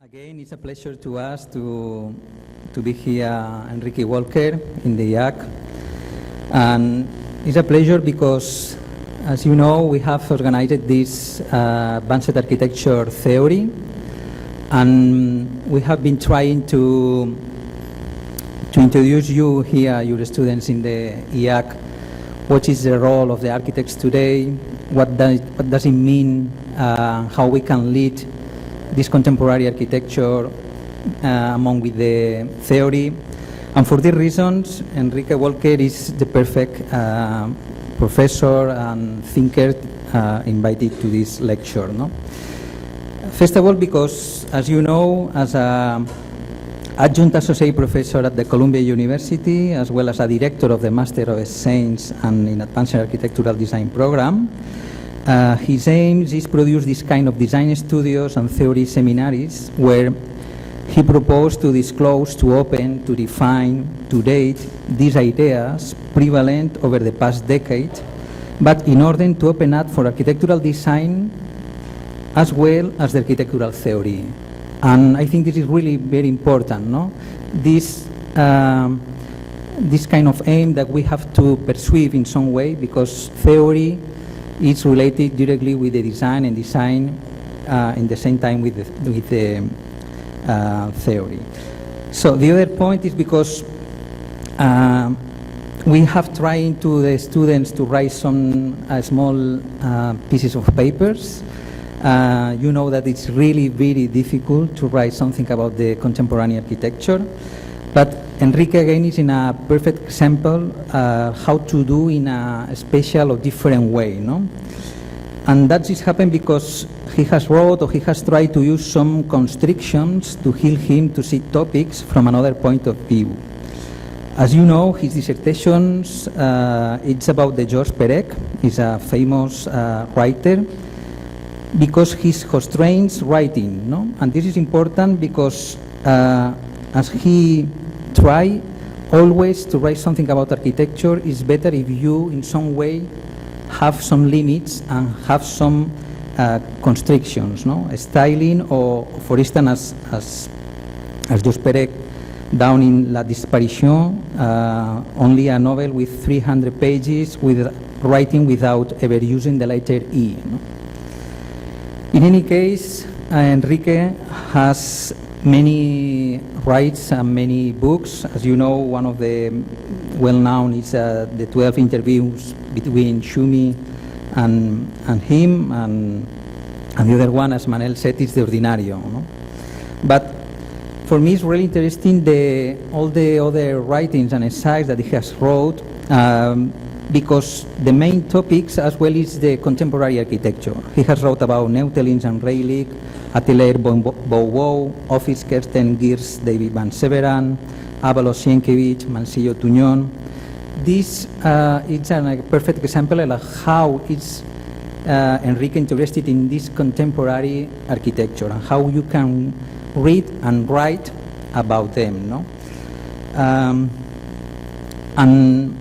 Again, it's a pleasure to us to be here, Enrique Walker, in the IAAC. And it's a pleasure because, as you know, we have organized this advanced architecture theory, and we have been trying to introduce you here, your students in the IAAC, what is the role of the architects today, what does it mean, how we can lead this contemporary architecture among with the theory. And for these reasons, Enrique Walker is the perfect professor and thinker invited to this lecture. No? First of all, because, as you know, as an adjunct associate professor at the Columbia University, as well as a director of the Master of Science and in Advanced Architectural Design program, his aim is to produce this kind of design studios and theory seminaries where he proposed to disclose, to open, to define, to date these ideas prevalent over the past decade, but in order to open up for architectural design as well as the architectural theory. And I think this is really very important, no? This kind of aim that we have to pursue in some way, because theory is related directly with the design, and design in the same time with the theory. So the other point is because we have tried to the students to write some small pieces of papers. You know that it's really very difficult to write something about the contemporary architecture, but Enrique again is in a perfect example how to do in a special or different way, no? And that is happened because he has wrote, or he has tried to use some constrictions to help him to see topics from another point of view. As you know, his dissertations, it's about the Georges Perec. He's a famous writer, because he constrains writing, no? And this is important because as he try always to write something about architecture, it's better if you in some way have some limits and have some constrictions, no? Styling, or for instance as Georges Perec down in La Disparition, only a novel with 300 pages with writing without ever using the letter E, no? In any case, Enrique has many writes and many books. As you know, one of the well-known is the 12 interviews between Tschumi and him, and the other one, as Manel said, is Lo Ordinario. No? But for me, it's really interesting all the other writings and essays that he has wrote, because the main topics as well is the contemporary architecture. He has wrote about Neutelins and Reilich, Atelier Bouwou, Office Kersten Geers, David Van Severen, Avalos Sienkiewicz, Mancillo Tuñón. This is a perfect example of how is Enrique interested in this contemporary architecture and how you can read and write about them, no? And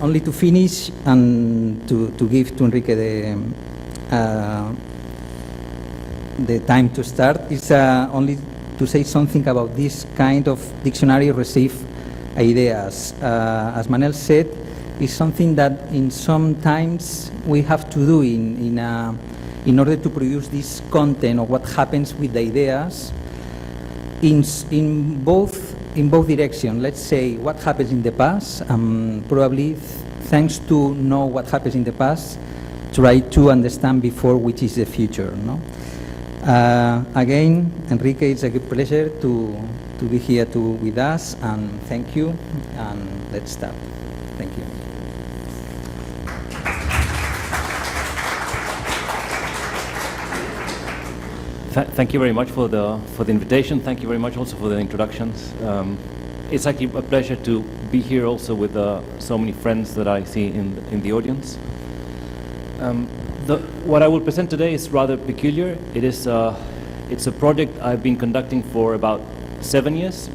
only to finish and to give to Enrique the time to start is only to say something about this kind of dictionary receive ideas. As Manel said, is something that in sometimes we have to do in order to produce this content of what happens with the ideas in both directions. Let's say what happens in the past, probably thanks to know what happens in the past, try to understand before which is the future, no? Again, Enrique, it's a good pleasure to be here with us, and thank you, and let's start. Thank you. Thank you very much for the invitation. Thank you very much also for the introductions. It's actually a pleasure to be here also with so many friends that I see in the audience. What I will present today is rather peculiar. It's a project I've been conducting for about 7 years,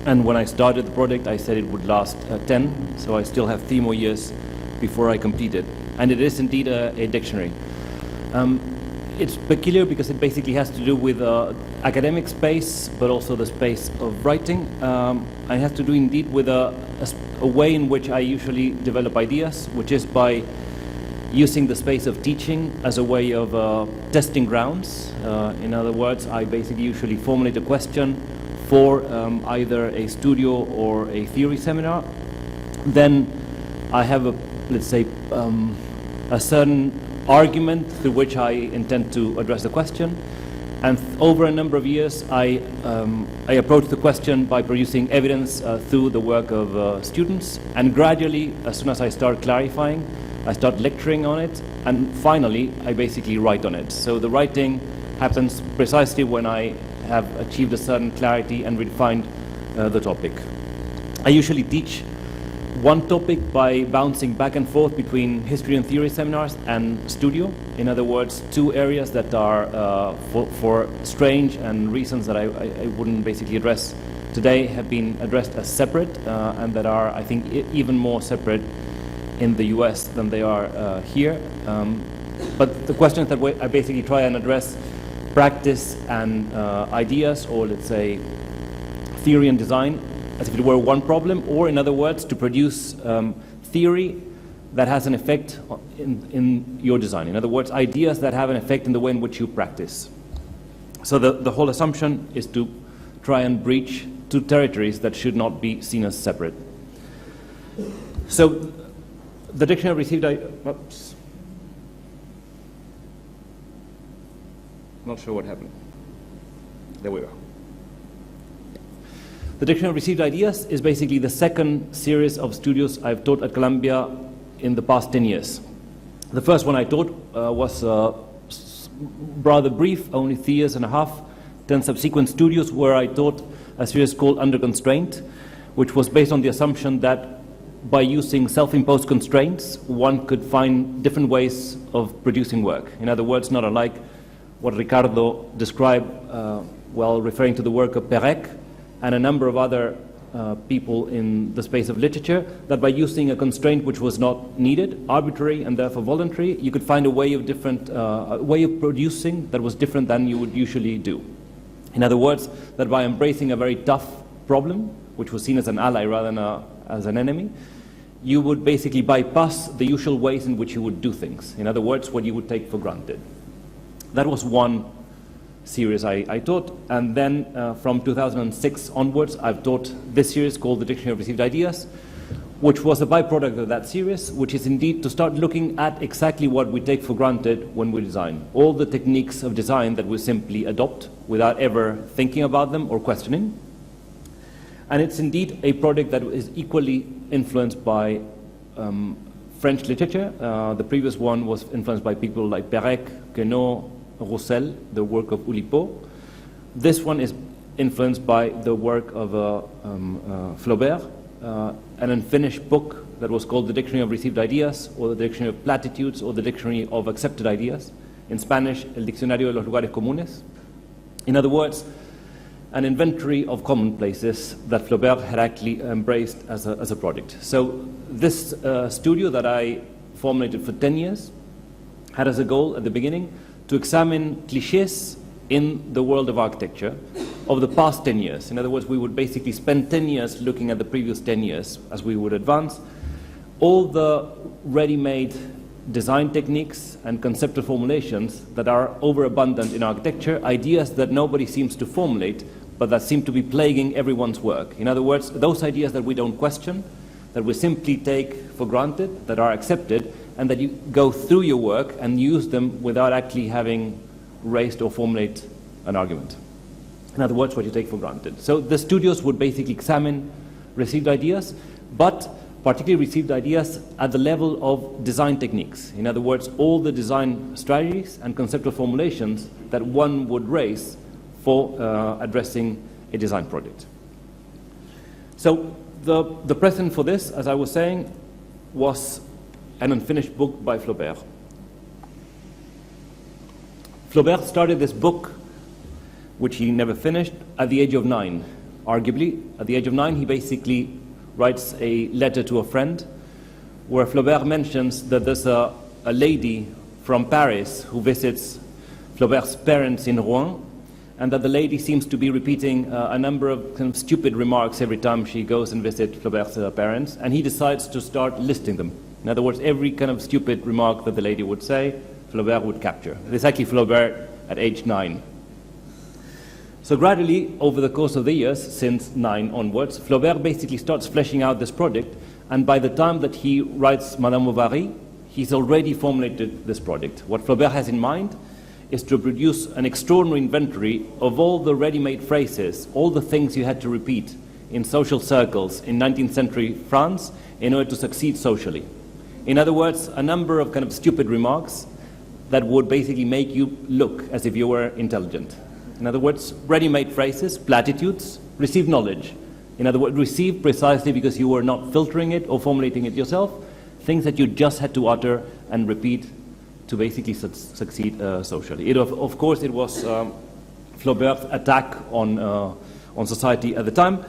and when I started the project I said it would last 10, so I still have 3 more years before I complete it. And it is indeed a dictionary. It's peculiar because it basically has to do with academic space, but also the space of writing. And it has to do indeed with a way in which I usually develop ideas, which is by using the space of teaching as a way of testing grounds. In other words, I basically usually formulate a question for either a studio or a theory seminar. Then I have let's say, a certain argument through which I intend to address the question. And over a number of years, I approach the question by producing evidence through the work of students. And gradually, as soon as I start clarifying, I start lecturing on it. And finally, I basically write on it. So the writing happens precisely when I have achieved a certain clarity and refined the topic. I usually teach one topic by bouncing back and forth between history and theory seminars and studio. In other words, two areas that are for strange and reasons that I wouldn't basically address today have been addressed as separate and that are, I think, even more separate in the US than they are here. But the questions that I basically try and address practice and ideas, or let's say theory and design, as if it were one problem, or in other words, to produce theory that has an effect in your design. In other words, ideas that have an effect in the way in which you practice. So the whole assumption is to try and breach two territories that should not be seen as separate. So the dictionary received, oops. Not sure what happened. There we are. The Dictionary of Received Ideas is basically the second series of studios I've taught at Columbia in the past 10 years. The first one I taught was rather brief, only 3 years and a half. 10 subsequent studios where I taught a series called Under Constraint, which was based on the assumption that by using self-imposed constraints, one could find different ways of producing work. In other words, not unlike what Ricardo described while referring to the work of Perec and a number of other people in the space of literature, that by using a constraint which was not needed, arbitrary and therefore voluntary, you could find a way of way of producing that was different than you would usually do. In other words, that by embracing a very tough problem, which was seen as an ally rather than as an enemy, you would basically bypass the usual ways in which you would do things. In other words, what you would take for granted. That was one series I taught, and then from 2006 onwards I've taught this series called the Dictionary of Received Ideas, which was a byproduct of that series, which is indeed to start looking at exactly what we take for granted when we design. All the techniques of design that we simply adopt without ever thinking about them or questioning. And it's indeed a project that is equally influenced by French literature. The previous one was influenced by people like Perec, Queneau, Roussel, the work of Oulipo. This one is influenced by the work of Flaubert, an unfinished book that was called the Dictionary of Received Ideas, or the Dictionary of Platitudes, or the Dictionary of Accepted Ideas. In Spanish, El Diccionario de los Lugares Comunes. In other words, an inventory of commonplaces that Flaubert had actually embraced as a project. So this studio that I formulated for 10 years had as a goal at the beginning to examine clichés in the world of architecture of the past 10 years. In other words, we would basically spend 10 years looking at the previous 10 years as we would advance. All the ready-made design techniques and conceptual formulations that are overabundant in architecture, ideas that nobody seems to formulate, but that seem to be plaguing everyone's work. In other words, those ideas that we don't question, that we simply take for granted, that are accepted, and that you go through your work and use them without actually having raised or formulate an argument. In other words, what you take for granted. So the studios would basically examine received ideas, but particularly received ideas at the level of design techniques. In other words, all the design strategies and conceptual formulations that one would raise for addressing a design project. So the precedent for this, as I was saying, was an unfinished book by Flaubert. Flaubert started this book, which he never finished, at the age of 9. Arguably, at the age of 9, he basically writes a letter to a friend where Flaubert mentions that there's a lady from Paris who visits Flaubert's parents in Rouen, and that the lady seems to be repeating a number of kind of stupid remarks every time she goes and visits Flaubert's parents, and he decides to start listing them. In other words, every kind of stupid remark that the lady would say, Flaubert would capture. It's actually Flaubert at age 9. So gradually, over the course of the years, since 9 onwards, Flaubert basically starts fleshing out this project, and by the time that he writes Madame Bovary, he's already formulated this project. What Flaubert has in mind is to produce an extraordinary inventory of all the ready-made phrases, all the things you had to repeat in social circles in 19th century France in order to succeed socially. In other words, a number of kind of stupid remarks that would basically make you look as if you were intelligent. In other words, ready-made phrases, platitudes, receive knowledge. In other words, receive precisely because you were not filtering it or formulating it yourself, things that you just had to utter and repeat to basically succeed socially. Of course, it was Flaubert's attack on society at the time.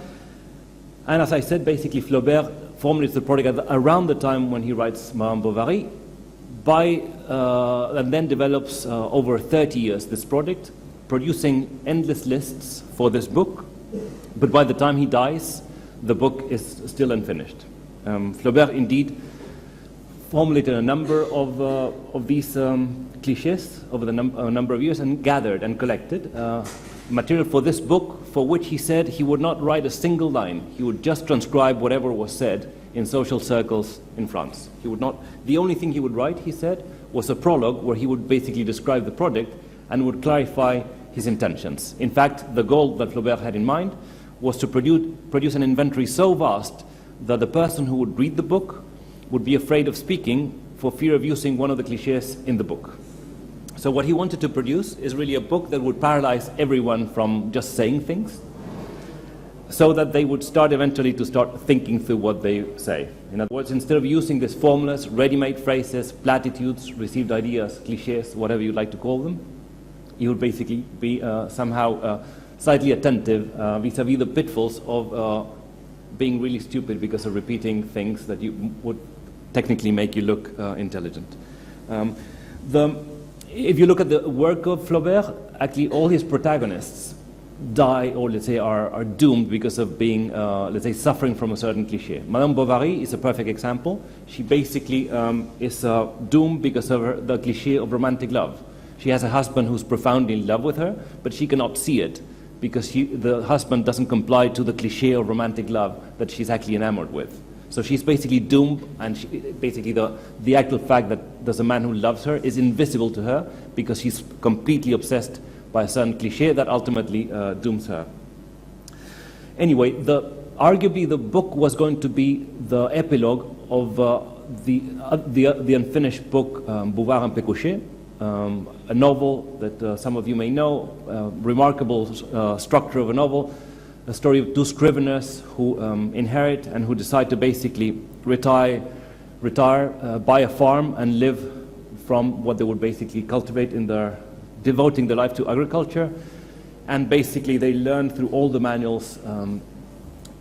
And as I said, basically Flaubert formulates the project around the time when he writes Madame Bovary, and then develops over 30 years this project, producing endless lists for this book. But by the time he dies, the book is still unfinished. Flaubert indeed formulated a number of these clichés over a number of years and gathered and collected material for this book, for which he said he would not write a single line. He would just transcribe whatever was said in social circles in France. He would not. The only thing he would write, he said, was a prologue where he would basically describe the project and would clarify his intentions. In fact, the goal that Flaubert had in mind was to produce an inventory so vast that the person who would read the book would be afraid of speaking for fear of using one of the clichés in the book. So what he wanted to produce is really a book that would paralyze everyone from just saying things, so that they would start eventually to start thinking through what they say. In other words, instead of using these formulas, ready-made phrases, platitudes, received ideas, clichés, whatever you'd like to call them, you would basically be somehow slightly attentive vis-a-vis the pitfalls of being really stupid because of repeating things that you would technically make you look intelligent. If you look at the work of Flaubert, actually all his protagonists die, or let's say are doomed because of being, let's say, suffering from a certain cliché. Madame Bovary is a perfect example. She basically is doomed because of the cliché of romantic love. She has a husband who's profoundly in love with her, but she cannot see it because the husband doesn't comply to the cliché of romantic love that she's actually enamored with. So she's basically doomed, and basically the actual fact that there's a man who loves her is invisible to her because she's completely obsessed by a certain cliché that ultimately dooms her. Anyway, arguably the book was going to be the epilogue of the unfinished book Bouvard and Pécuchet, a novel that some of you may know, remarkable structure of a novel, a story of two scriveners who inherit and who decide to basically retire, buy a farm and live from what they would basically cultivate in devoting their life to agriculture. And basically they learn through all the manuals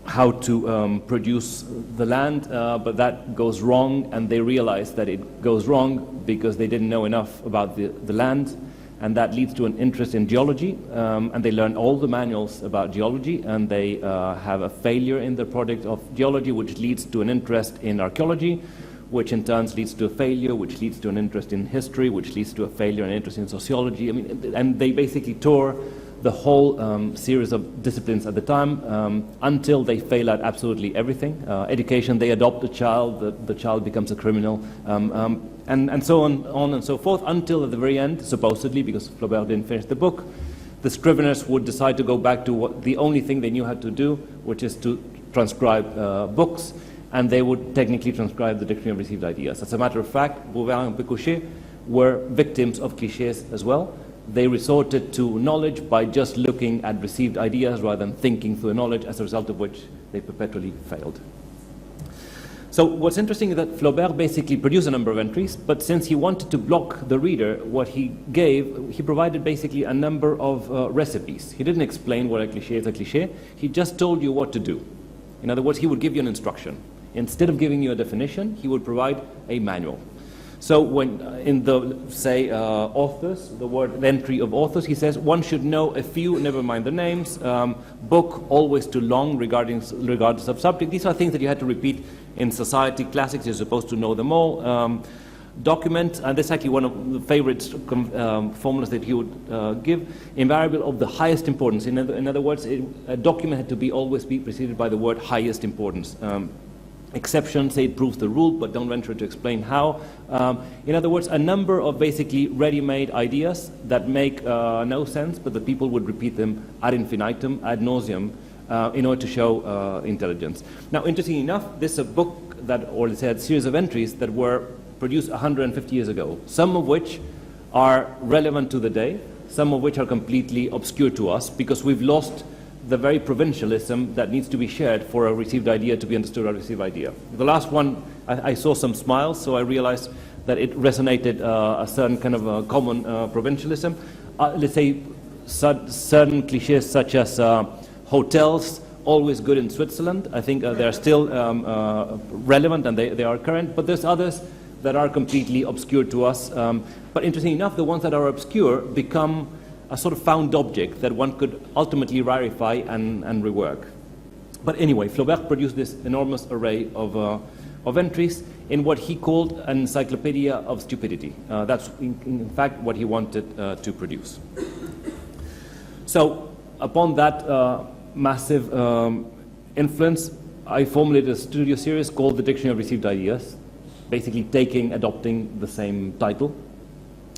how to produce the land, but that goes wrong, and they realize that it goes wrong because they didn't know enough about the land, and that leads to an interest in geology, and they learn all the manuals about geology, and they have a failure in the project of geology, which leads to an interest in archaeology, which in turn leads to a failure, which leads to an interest in history, which leads to a failure and interest in sociology. I mean, and they basically tore the whole series of disciplines at the time until they fail at absolutely everything. Education, they adopt a child, the child becomes a criminal, and so on and so forth, until at the very end, supposedly, because Flaubert didn't finish the book, the scriveners would decide to go back to the only thing they knew how to do, which is to transcribe books, and they would technically transcribe the Dictionary of Received Ideas. As a matter of fact, Bouvard and Pécuchet were victims of clichés as well. They resorted to knowledge by just looking at received ideas rather than thinking through knowledge, as a result of which they perpetually failed. So what's interesting is that Flaubert basically produced a number of entries, but since he wanted to block the reader, what he provided basically a number of recipes. He didn't explain what a cliché is a cliché, he just told you what to do. In other words, he would give you an instruction. Instead of giving you a definition, he would provide a manual. So when in the, say, authors, the entry of authors, he says one should know a few, never mind the names, book always too long regardless of subject. These are things that you had to repeat in society classics. You're supposed to know them all. Document, and this is actually one of the favorite formulas that he would give, invariable of the highest importance. In other words, a document had to always be preceded by the word highest importance. Exception, say it proves the rule, but don't venture to explain how. In other words, a number of basically ready-made ideas that make no sense, but the people would repeat them ad infinitum, ad nauseum, in order to show intelligence. Now, interestingly enough, this is a book that, or let's say a series of entries that were produced 150 years ago, some of which are relevant to the day, some of which are completely obscure to us because we've lost the very provincialism that needs to be shared for a received idea to be understood as a received idea. The last one, I saw some smiles, so I realized that it resonated a certain kind of a common provincialism. Let's say certain cliches such as hotels, always good in Switzerland. I think they're still relevant and they are current, but there's others that are completely obscure to us. But interestingly enough, the ones that are obscure become a sort of found object that one could ultimately rarefy and rework. But anyway, Flaubert produced this enormous array of entries in what he called an encyclopedia of stupidity. That's in fact what he wanted to produce. So upon that massive influence, I formulated a studio series called the Dictionary of Received Ideas, basically adopting the same title,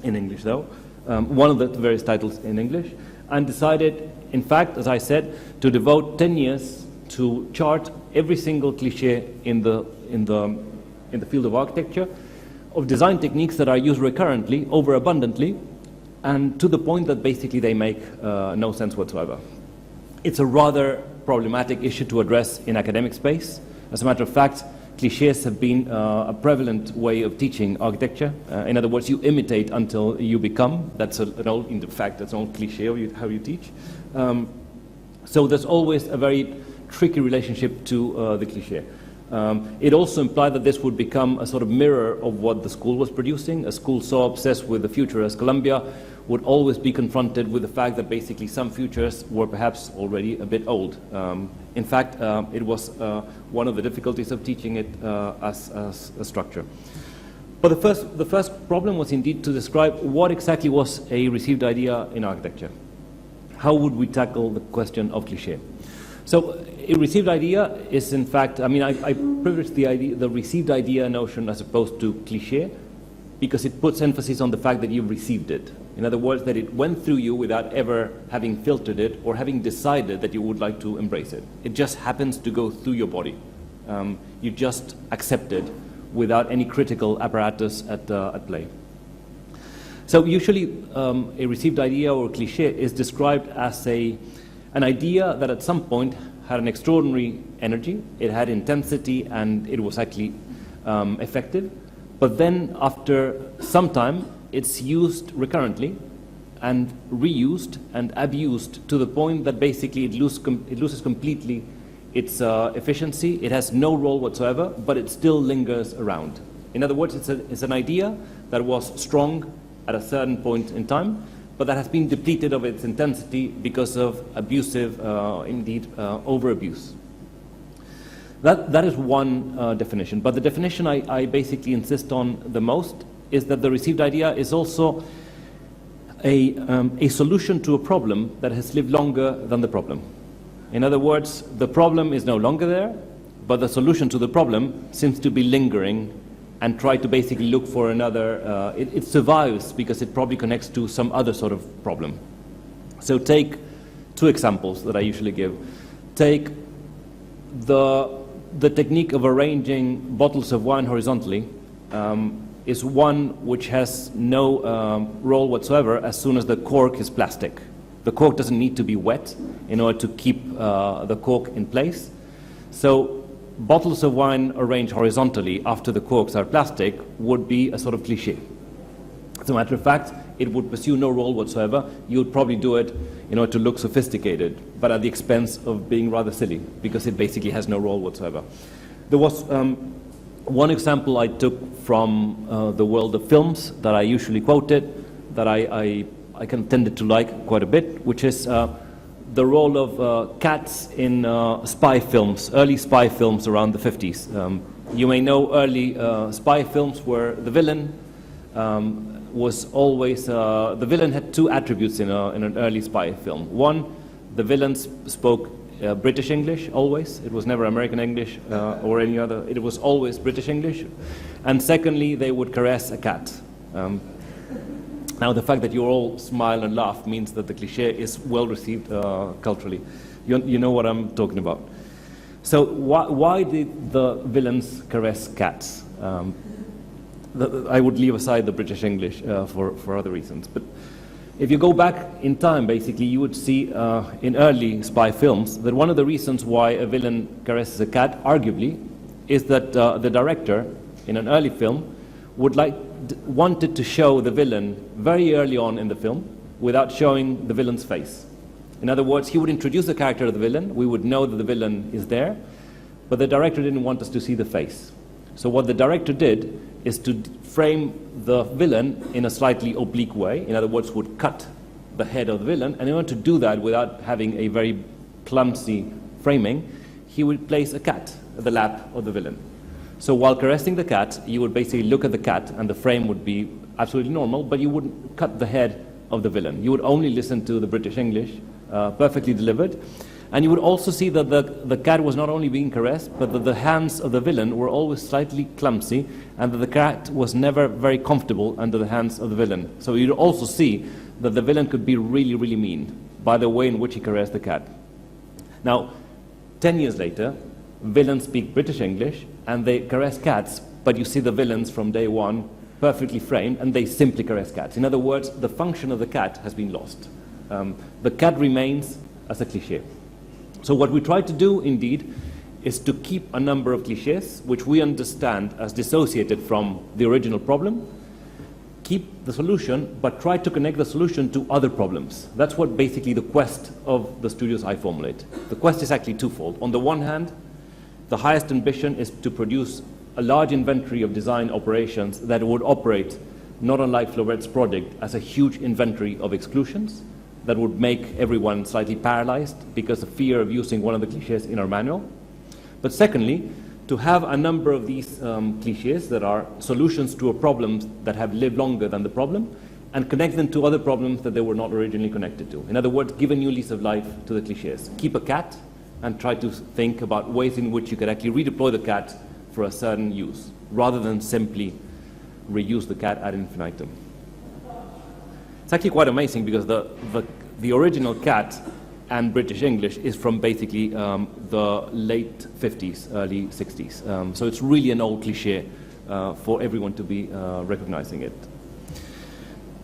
in English though, one of the various titles in English, and decided, in fact, as I said, to devote 10 years to chart every single cliché in the field of architecture, of design techniques that are used recurrently, overabundantly, and to the point that basically they make no sense whatsoever. It's a rather problematic issue to address in academic space. As a matter of fact, clichés have been a prevalent way of teaching architecture. In other words, you imitate until you become. That's an old cliché of how you teach. So there's always a very tricky relationship to the cliché. It also implied that this would become a sort of mirror of what the school was producing. A school so obsessed with the future as Columbia would always be confronted with the fact that basically some futures were perhaps already a bit old. In fact, it was one of the difficulties of teaching it as a structure. But the first problem was indeed to describe what exactly was a received idea in architecture. How would we tackle the question of cliché? So a received idea is, in fact, I mean, I privilege the received idea notion as opposed to cliché because it puts emphasis on the fact that you've received it. In other words, that it went through you without ever having filtered it or having decided that you would like to embrace it. It just happens to go through your body. You just accept it without any critical apparatus at play. So usually a received idea or cliché is described as an idea that at some point had an extraordinary energy, it had intensity, and it was actually effective. But then after some time, it's used recurrently and reused and abused to the point that basically it loses completely its efficiency. It has no role whatsoever, but it still lingers around. In other words, it's an idea that was strong at a certain point in time, but that has been depleted of its intensity because of abusive, over-abuse. That is one definition. But the definition I basically insist on the most is that the received idea is also a solution to a problem that has lived longer than the problem. In other words, the problem is no longer there, but the solution to the problem seems to be lingering and try to basically look for another, it survives because it probably connects to some other sort of problem. So take two examples that I usually give. Take the technique of arranging bottles of wine horizontally is one which has no role whatsoever as soon as the cork is plastic. The cork doesn't need to be wet in order to keep the cork in place. So bottles of wine arranged horizontally after the corks are plastic would be a sort of cliché. As a matter of fact, it would pursue no role whatsoever. You would probably do it in order to look sophisticated, but at the expense of being rather silly, because it basically has no role whatsoever. There was One example I took from the world of films that I usually quoted, that I kind of tended to like quite a bit, which is the role of cats in spy films, early spy films around the 50s. You may know early spy films where the villain was always, the villain had two attributes in an early spy film. One, the villains spoke British English always. It was never American English or any other. It was always British English. And secondly, they would caress a cat. Now, the fact that you all smile and laugh means that the cliché is well received culturally. You know what I'm talking about. So why did the villains caress cats? I would leave aside the British English for other reasons. But if you go back in time, basically, you would see in early spy films that one of the reasons why a villain caresses a cat, arguably, is that the director in an early film wanted to show the villain very early on in the film without showing the villain's face. In other words, he would introduce the character of the villain, we would know that the villain is there, but the director didn't want us to see the face. So what the director did is to frame the villain in a slightly oblique way, in other words, would cut the head of the villain, and in order to do that without having a very clumsy framing, he would place a cat at the lap of the villain. So while caressing the cat, you would basically look at the cat and the frame would be absolutely normal, but you wouldn't cut the head of the villain. You would only listen to the British English, perfectly delivered. And you would also see that the cat was not only being caressed, but that the hands of the villain were always slightly clumsy, and that the cat was never very comfortable under the hands of the villain. So you'd also see that the villain could be really, really mean by the way in which he caressed the cat. Now, 10 years later, villains speak British English, and they caress cats, but you see the villains from day one perfectly framed, and they simply caress cats. In other words, the function of the cat has been lost. The cat remains as a cliché. So what we try to do, indeed, is to keep a number of clichés, which we understand as dissociated from the original problem, keep the solution, but try to connect the solution to other problems. That's what basically the quest of the studios I formulate. The quest is actually twofold. On the one hand, the highest ambition is to produce a large inventory of design operations that would operate, not unlike Flaubert's project, as a huge inventory of exclusions that would make everyone slightly paralyzed because of fear of using one of the clichés in our manual. But secondly, to have a number of these clichés that are solutions to a problem that have lived longer than the problem, and connect them to other problems that they were not originally connected to. In other words, give a new lease of life to the clichés. Keep a cat, and try to think about ways in which you could actually redeploy the cat for a certain use, rather than simply reuse the cat ad infinitum. It's actually quite amazing because the original cat and British English is from basically the late 50s, early 60s. So it's really an old cliché for everyone to be recognizing it.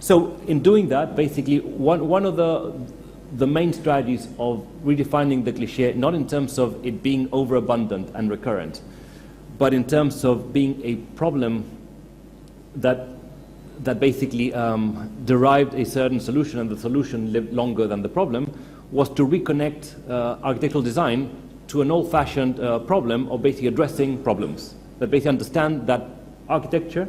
So in doing that, basically, one of the main strategies of redefining the cliché, not in terms of it being overabundant and recurrent, but in terms of being a problem that basically derived a certain solution, and the solution lived longer than the problem, was to reconnect architectural design to an old-fashioned problem of basically addressing problems. That basically understand that architecture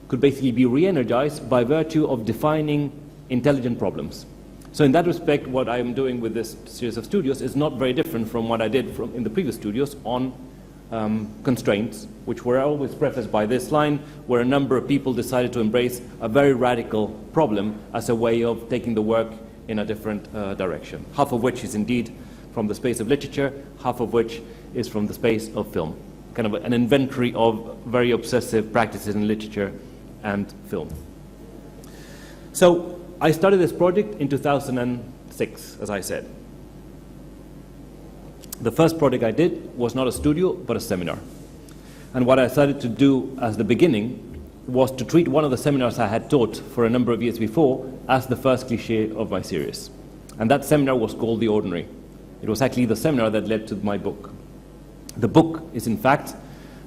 could basically be re-energized by virtue of defining intelligent problems. So in that respect, what I am doing with this series of studios is not very different from what I did in the previous studios on constraints, which were always prefaced by this line, where a number of people decided to embrace a very radical problem as a way of taking the work in a different direction, half of which is indeed from the space of literature, half of which is from the space of film, kind of an inventory of very obsessive practices in literature and film. So I started this project in 2006, as I said. The first project I did was not a studio, but a seminar. And what I decided to do as the beginning was to treat one of the seminars I had taught for a number of years before as the first cliché of my series. And that seminar was called The Ordinary. It was actually the seminar that led to my book. The book is, in fact,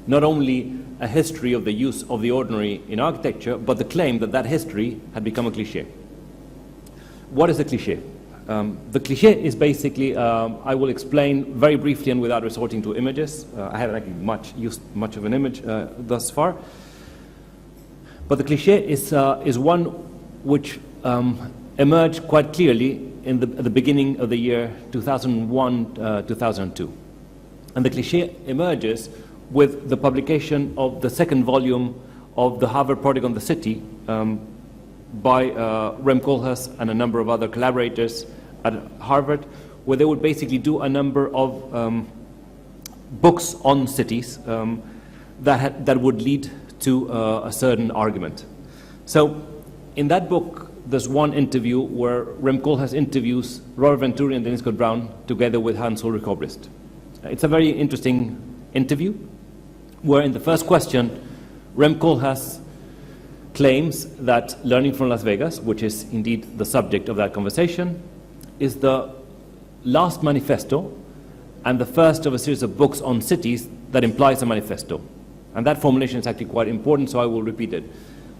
not only a history of the use of the ordinary in architecture, but the claim that that history had become a cliché. What is a cliché? The cliché is basically, I will explain very briefly and without resorting to images. I haven't actually used much of an image thus far. But the cliché is one which emerged quite clearly at the beginning of the year 2001, 2002. And the cliché emerges with the publication of the second volume of the Harvard Project on the City by Rem Koolhaas and a number of other collaborators at Harvard, where they would basically do a number of books on cities that would lead to a certain argument. So in that book, there's one interview where Rem Koolhaas interviews Robert Venturi and Dennis Scott Brown together with Hans Ulrich Obrist. It's a very interesting interview where in the first question, Rem Koolhaas claims that Learning from Las Vegas, which is indeed the subject of that conversation, is the last manifesto and the first of a series of books on cities that implies a manifesto. And that formulation is actually quite important, so I will repeat it.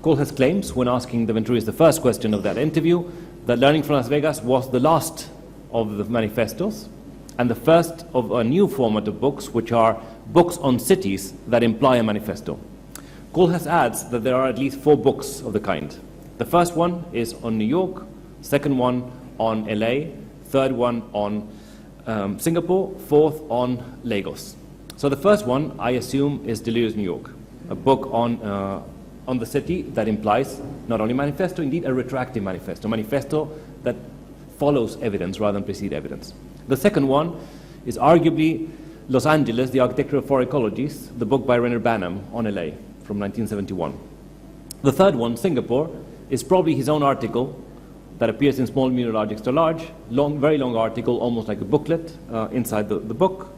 Koolhaas claims, when asking the Venturis the first question of that interview, that Learning from Las Vegas was the last of the manifestos and the first of a new format of books, which are books on cities that imply a manifesto. Koolhaas adds that there are at least 4 books of the kind. The first one is on New York, second one on LA, third one on Singapore, fourth on Lagos. So the first one, I assume, is Delirious New York, a book on the city that implies not only manifesto, indeed a retroactive manifesto that follows evidence rather than precede evidence. The second one is arguably Los Angeles, the Architecture of Four Ecologies, the book by Rainer Banham on LA from 1971. The third one, Singapore, is probably his own article that appears in Small, Medium, Large, Extra Large, very long article, almost like a booklet inside the book.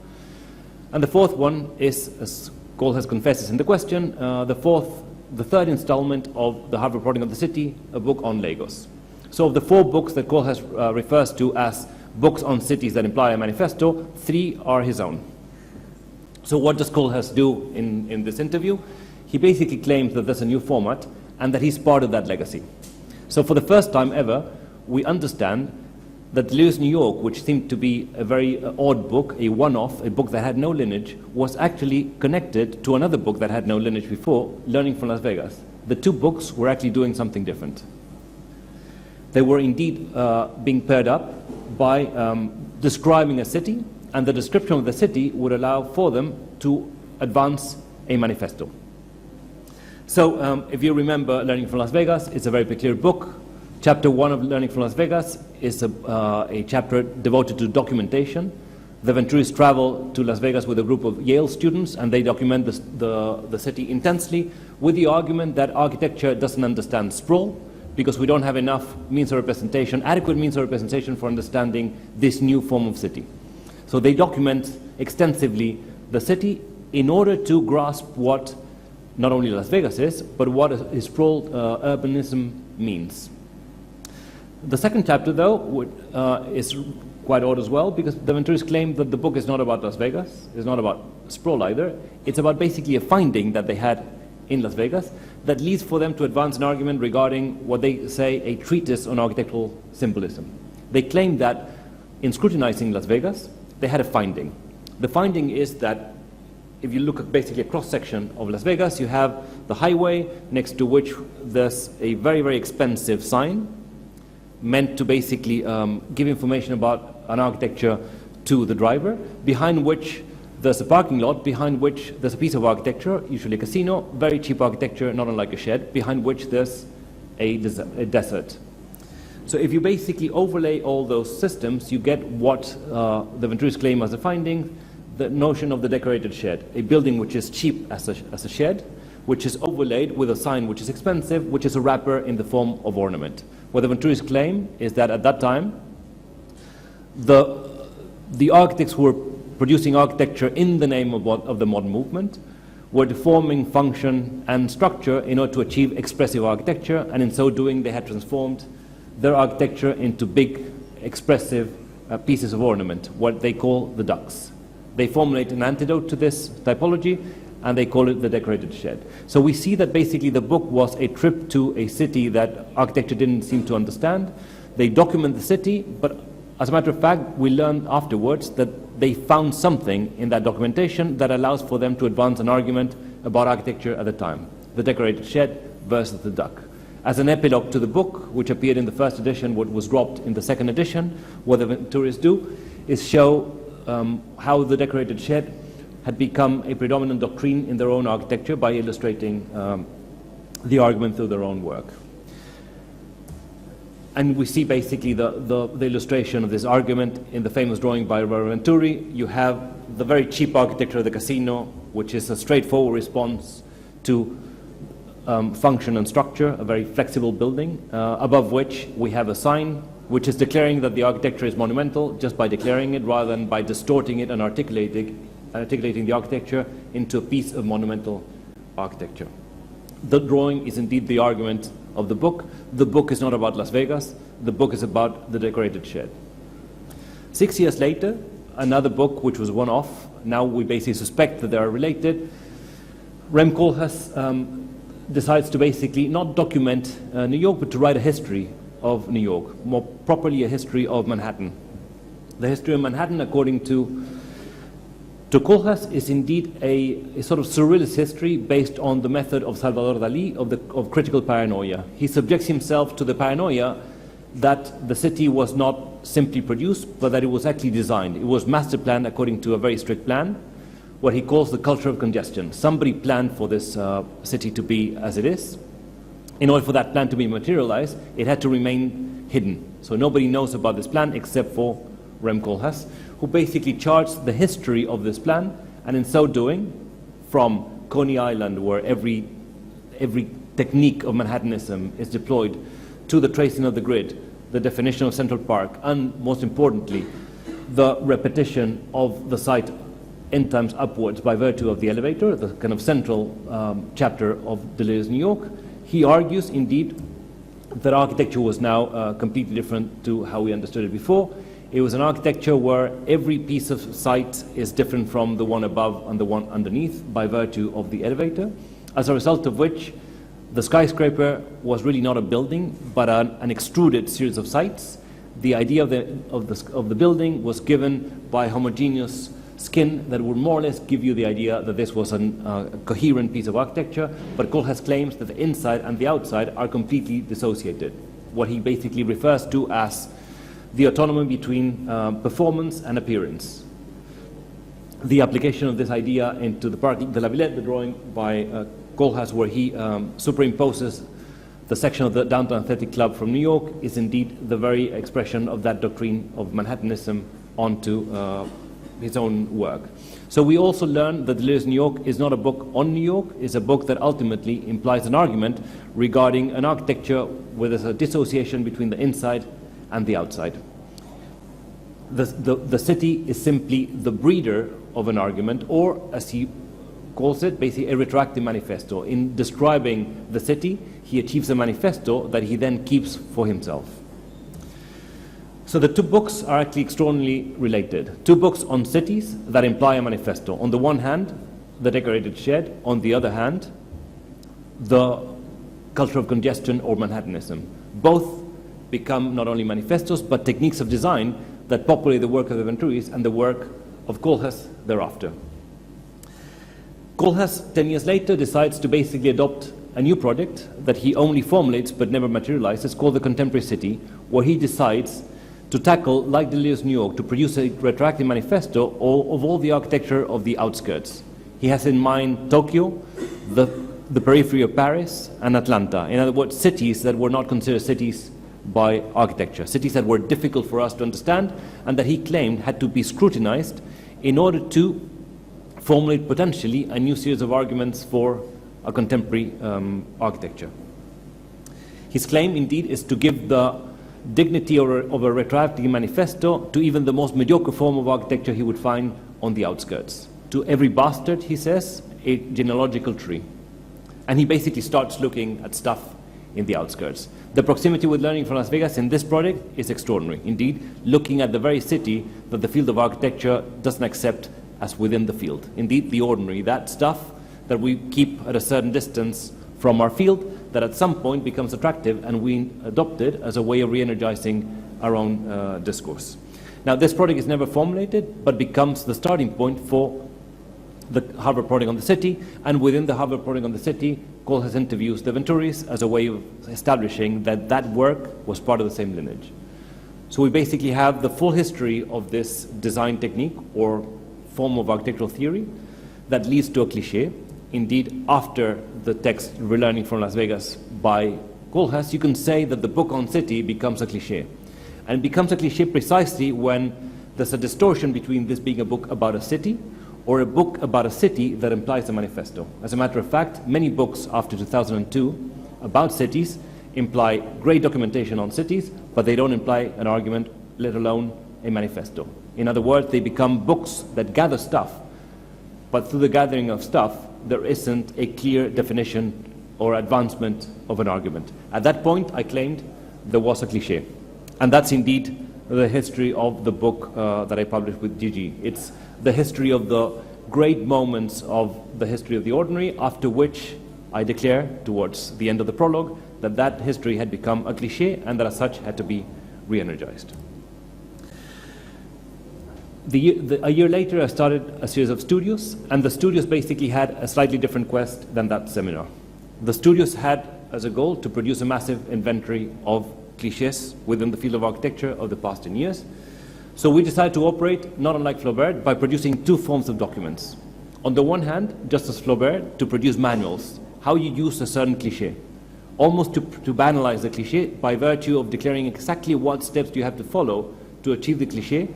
And the fourth one is, as Koolhaas confesses in the question, the third installment of the Harvard Project on the City, a book on Lagos. So of the 4 books that Koolhaas refers to as books on cities that imply a manifesto, 3 are his own. So what does Koolhaas do in this interview? He basically claims that there's a new format and that he's part of that legacy. So for the first time ever, we understand that Delirious New York, which seemed to be a very odd book, a one-off, a book that had no lineage, was actually connected to another book that had no lineage before, Learning from Las Vegas. The 2 books were actually doing something different. They were indeed being paired up by describing a city, and the description of the city would allow for them to advance a manifesto. So if you remember Learning from Las Vegas, it's a very peculiar book. Chapter 1 of Learning from Las Vegas is a chapter devoted to documentation. The Venturis travel to Las Vegas with a group of Yale students, and they document the city intensely with the argument that architecture doesn't understand sprawl because we don't have enough means of representation, adequate means of representation for understanding this new form of city. So they document extensively the city in order to grasp what not only Las Vegas is, but what a sprawled urbanism means. The second chapter, though, is quite odd as well, because the Venturis claim that the book is not about Las Vegas, it's not about sprawl either. It's about basically a finding that they had in Las Vegas that leads for them to advance an argument regarding what they say a treatise on architectural symbolism. They claim that in scrutinizing Las Vegas, they had a finding. The finding is that if you look at basically a cross-section of Las Vegas, you have the highway next to which there's a very, very expensive sign meant to basically give information about an architecture to the driver, behind which there's a parking lot, behind which there's a piece of architecture, usually a casino, very cheap architecture, not unlike a shed, behind which there's a desert. So if you basically overlay all those systems, you get what the Venturis claim as a finding, the notion of the decorated shed, a building which is cheap as a shed, which is overlaid with a sign which is expensive, which is a wrapper in the form of ornament. What the Venturis claim is that at that time, the architects who were producing architecture in the name of the modern movement were deforming function and structure in order to achieve expressive architecture, and in so doing they had transformed their architecture into big, expressive pieces of ornament, what they call the ducks. They formulate an antidote to this typology, and they call it the decorated shed. So we see that basically the book was a trip to a city that architecture didn't seem to understand. They document the city, but As a matter of fact, we learned afterwards that they found something in that documentation that allows for them to advance an argument about architecture at the time, the decorated shed versus the duck. As an epilogue to the book, which appeared in the first edition, what was dropped in the second edition, what the Venturists do is show how the decorated shed had become a predominant doctrine in their own architecture by illustrating the argument through their own work. And we see basically the illustration of this argument in the famous drawing by Venturi. You have the very cheap architecture of the casino, which is a straightforward response to function and structure, a very flexible building, above which we have a sign which is declaring that the architecture is monumental just by declaring it rather than by distorting it and articulating the architecture into a piece of monumental architecture. The drawing is indeed the argument of the book. The book is not about Las Vegas. The book is about the decorated shed. 6 years later, another book which was one-off, now we basically suspect that they are related, Rem Koolhaas decides to basically not document New York, but to write a history of New York, more properly a history of Manhattan. The history of Manhattan, according to Koolhaas, is indeed a sort of surrealist history based on the method of Salvador Dalí of critical paranoia. He subjects himself to the paranoia that the city was not simply produced, but that it was actually designed. It was master planned according to a very strict plan, what he calls the culture of congestion. Somebody planned for this city to be as it is. In order for that plan to be materialized, it had to remain hidden. So nobody knows about this plan except for Rem Koolhaas, who basically charts the history of this plan, and in so doing, from Coney Island, where every technique of Manhattanism is deployed, to the tracing of the grid, the definition of Central Park, and most importantly, the repetition of the site n times upwards by virtue of the elevator, the kind of central chapter of Deleuze's New York. He argues, indeed, that architecture was now completely different to how we understood it before. It was an architecture where every piece of site is different from the one above and the one underneath by virtue of the elevator, as a result of which the skyscraper was really not a building, but an extruded series of sites. The idea of the building was given by homogeneous skin that would more or less give you the idea that this was a coherent piece of architecture, but Koolhaas claims that the inside and the outside are completely dissociated, what he basically refers to as the autonomy between performance and appearance. The application of this idea into the Parc de la Villette, the drawing by Koolhaas, where he superimposes the section of the Downtown Athletic Club from New York, is indeed the very expression of that doctrine of Manhattanism onto his own work. So we also learn that Deleuze's New York is not a book on New York, it's a book that ultimately implies an argument regarding an architecture where there's a dissociation between the inside and the outside. The city is simply the breeder of an argument, or as he calls it, basically a retroactive manifesto. In describing the city, he achieves a manifesto that he then keeps for himself. So the two books are actually extraordinarily related. Two books on cities that imply a manifesto. On the one hand, the decorated shed. On the other hand, the culture of congestion or Manhattanism. Both become not only manifestos, but techniques of design that populate the work of the Venturis and the work of Koolhaas thereafter. Koolhaas, 10 years later, decides to basically adopt a new project that he only formulates but never materializes, called the Contemporary City, where he decides to tackle, like Deleuze's New York, to produce a retroactive manifesto of all the architecture of the outskirts. He has in mind Tokyo, the periphery of Paris, and Atlanta. In other words, cities that were not considered cities by architecture, cities that were difficult for us to understand and that he claimed had to be scrutinized in order to formulate potentially a new series of arguments for a contemporary architecture. His claim, indeed, is to give the dignity of a retroactive manifesto to even the most mediocre form of architecture he would find on the outskirts. To every bastard, he says, a genealogical tree. And he basically starts looking at stuff in the outskirts. The proximity with learning from Las Vegas in this project is extraordinary. Indeed, looking at the very city that the field of architecture doesn't accept as within the field. Indeed, the ordinary, that stuff that we keep at a certain distance from our field, that at some point becomes attractive, and we adopt it as a way of re-energizing our own discourse. Now, this project is never formulated, but becomes the starting point for the Harvard Project on the City, and within the Harvard Project on the City, Cole has interviews the Venturis as a way of establishing that that work was part of the same lineage. So we basically have the full history of this design technique or form of architectural theory that leads to a cliché. Indeed, after the text Relearning from Las Vegas by Koolhaas, you can say that the book on city becomes a cliché. And it becomes a cliché precisely when there's a distortion between this being a book about a city or a book about a city that implies a manifesto. As a matter of fact, many books after 2002 about cities imply great documentation on cities, but they don't imply an argument, let alone a manifesto. In other words, they become books that gather stuff, but through the gathering of stuff, there isn't a clear definition or advancement of an argument. At that point, I claimed there was a cliché. And that's indeed the history of the book that I published with Gigi. It's the history of the great moments of the history of the ordinary, after which I declare, towards the end of the prologue, that that history had become a cliché and that as such had to be re-energized. A year later, I started a series of studios, and the studios basically had a slightly different quest than that seminar. The studios had as a goal to produce a massive inventory of clichés within the field of architecture of the past 10 years. So we decided to operate, not unlike Flaubert, by producing two forms of documents. On the one hand, just as Flaubert, to produce manuals, how you use a certain cliché, almost to banalize the cliché by virtue of declaring exactly what steps you have to follow to achieve the cliché,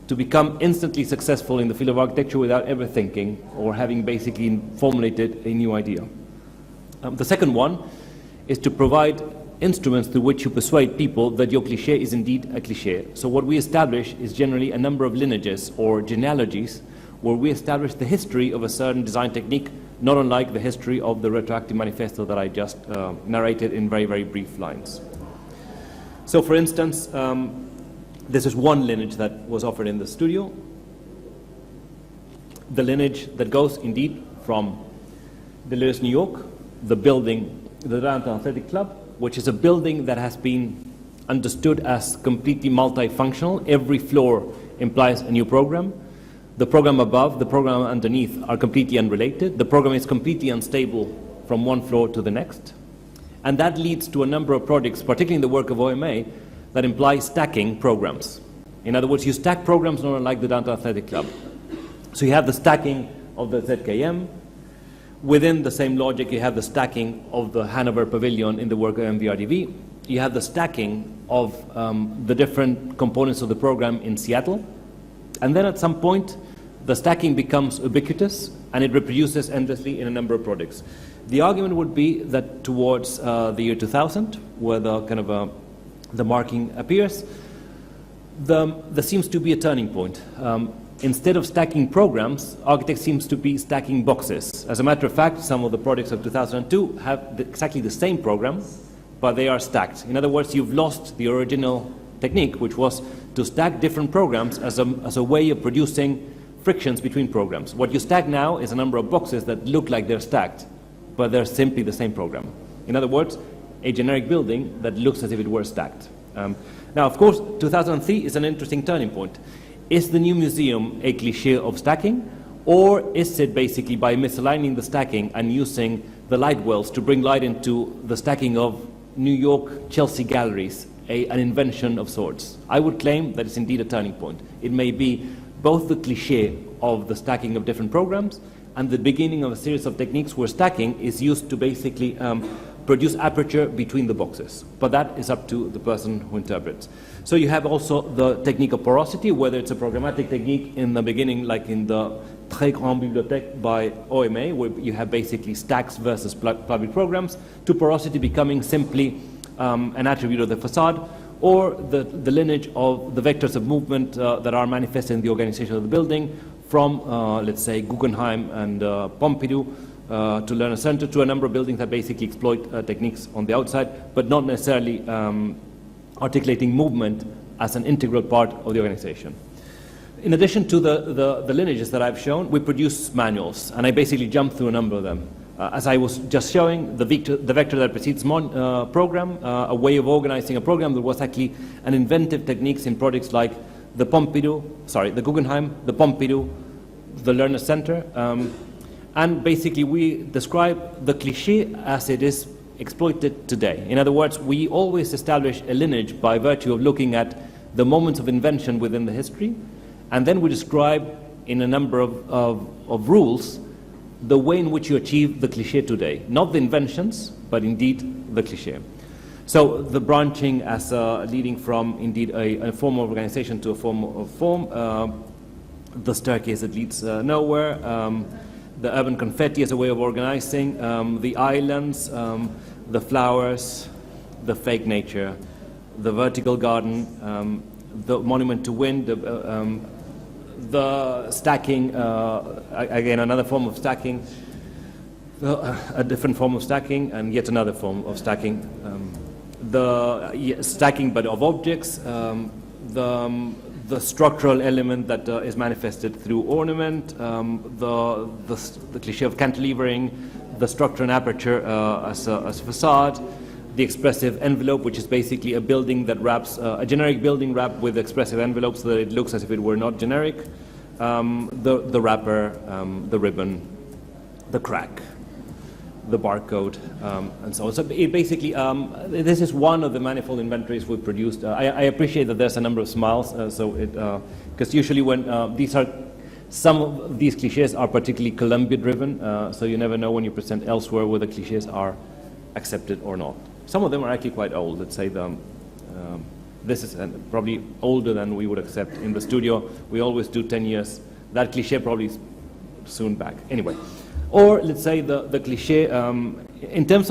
to become instantly successful in the field of architecture without ever thinking or having basically formulated a new idea. The second one is to provide instruments through which you persuade people that your cliché is indeed a cliché. So what we establish is generally a number of lineages or genealogies where we establish the history of a certain design technique, not unlike the history of the retroactive manifesto that I just narrated in very, very brief lines. So for instance, this is one lineage that was offered in the studio. The lineage that goes indeed from Deleuze, New York, the building, the Downtown Athletic Club, which is a building that has been understood as completely multifunctional. Every floor implies a new program. The program above, the program underneath are completely unrelated. The program is completely unstable from one floor to the next. And that leads to a number of projects, particularly in the work of OMA, that imply stacking programs. In other words, you stack programs not unlike the Downtown Athletic Club. So you have the stacking of the ZKM. Within the same logic, you have the stacking of the Hanover Pavilion in the work of MVRDV. You have the stacking of the different components of the program in Seattle. And then at some point, the stacking becomes ubiquitous and it reproduces endlessly in a number of projects. The argument would be that towards the year 2000, where the kind of the marking appears, there seems to be a turning point. Instead of stacking programs, architects seems to be stacking boxes. As a matter of fact, some of the projects of 2002 have exactly the same program, but they are stacked. In other words, you've lost the original technique, which was to stack different programs as a way of producing frictions between programs. What you stack now is a number of boxes that look like they're stacked, but they're simply the same program. In other words, a generic building that looks as if it were stacked. Now, of course, 2003 is an interesting turning point. Is the new museum a cliché of stacking, or is it basically by misaligning the stacking and using the light wells to bring light into the stacking of New York Chelsea galleries, an invention of sorts? I would claim that it's indeed a turning point. It may be both the cliché of the stacking of different programs and the beginning of a series of techniques where stacking is used to basically produce aperture between the boxes. But that is up to the person who interprets. So you have also the technique of porosity, whether it's a programmatic technique in the beginning, like in the Très Grande Bibliothèque by OMA, where you have basically stacks versus public programs, to porosity becoming simply an attribute of the facade, or the lineage of the vectors of movement that are manifested in the organization of the building, from, let's say, Guggenheim and Pompidou, to Lerner Center, to a number of buildings that basically exploit techniques on the outside, but not necessarily articulating movement as an integral part of the organization. In addition to the lineages that I've shown, we produce manuals, and I basically jumped through a number of them. as I was just showing, the vector that precedes program, a way of organizing a program that was actually an inventive techniques in projects like the Guggenheim, the Pompidou, the Learner Center. And basically we describe the cliché as it is exploited today. In other words, we always establish a lineage by virtue of looking at the moments of invention within the history, and then we describe in a number of rules the way in which you achieve the cliché today. Not the inventions, but indeed the cliché. So the branching as leading from indeed a form of organization to a form of form, the staircase that leads nowhere, the urban confetti as a way of organizing, the islands, the flowers, the fake nature, the vertical garden, the monument to wind, the stacking, again another form of stacking, a different form of stacking, and yet another form of stacking. The stacking but of objects, the structural element that is manifested through ornament, the cliché of cantilevering, the structure and aperture as a facade, the expressive envelope, which is basically a building that wraps, a generic building wrapped with expressive envelopes so that it looks as if it were not generic, the wrapper, the ribbon, the crack, the barcode, and so on. So it basically, this is one of the manifold inventories we produced. I appreciate that there's a number of smiles, because usually when some of these cliches are particularly Columbia-driven, so you never know when you present elsewhere whether cliches are accepted or not. Some of them are actually quite old. Let's say this is probably older than we would accept in the studio. We always do 10 years. That cliche probably is soon back. Anyway. Or let's say the cliché,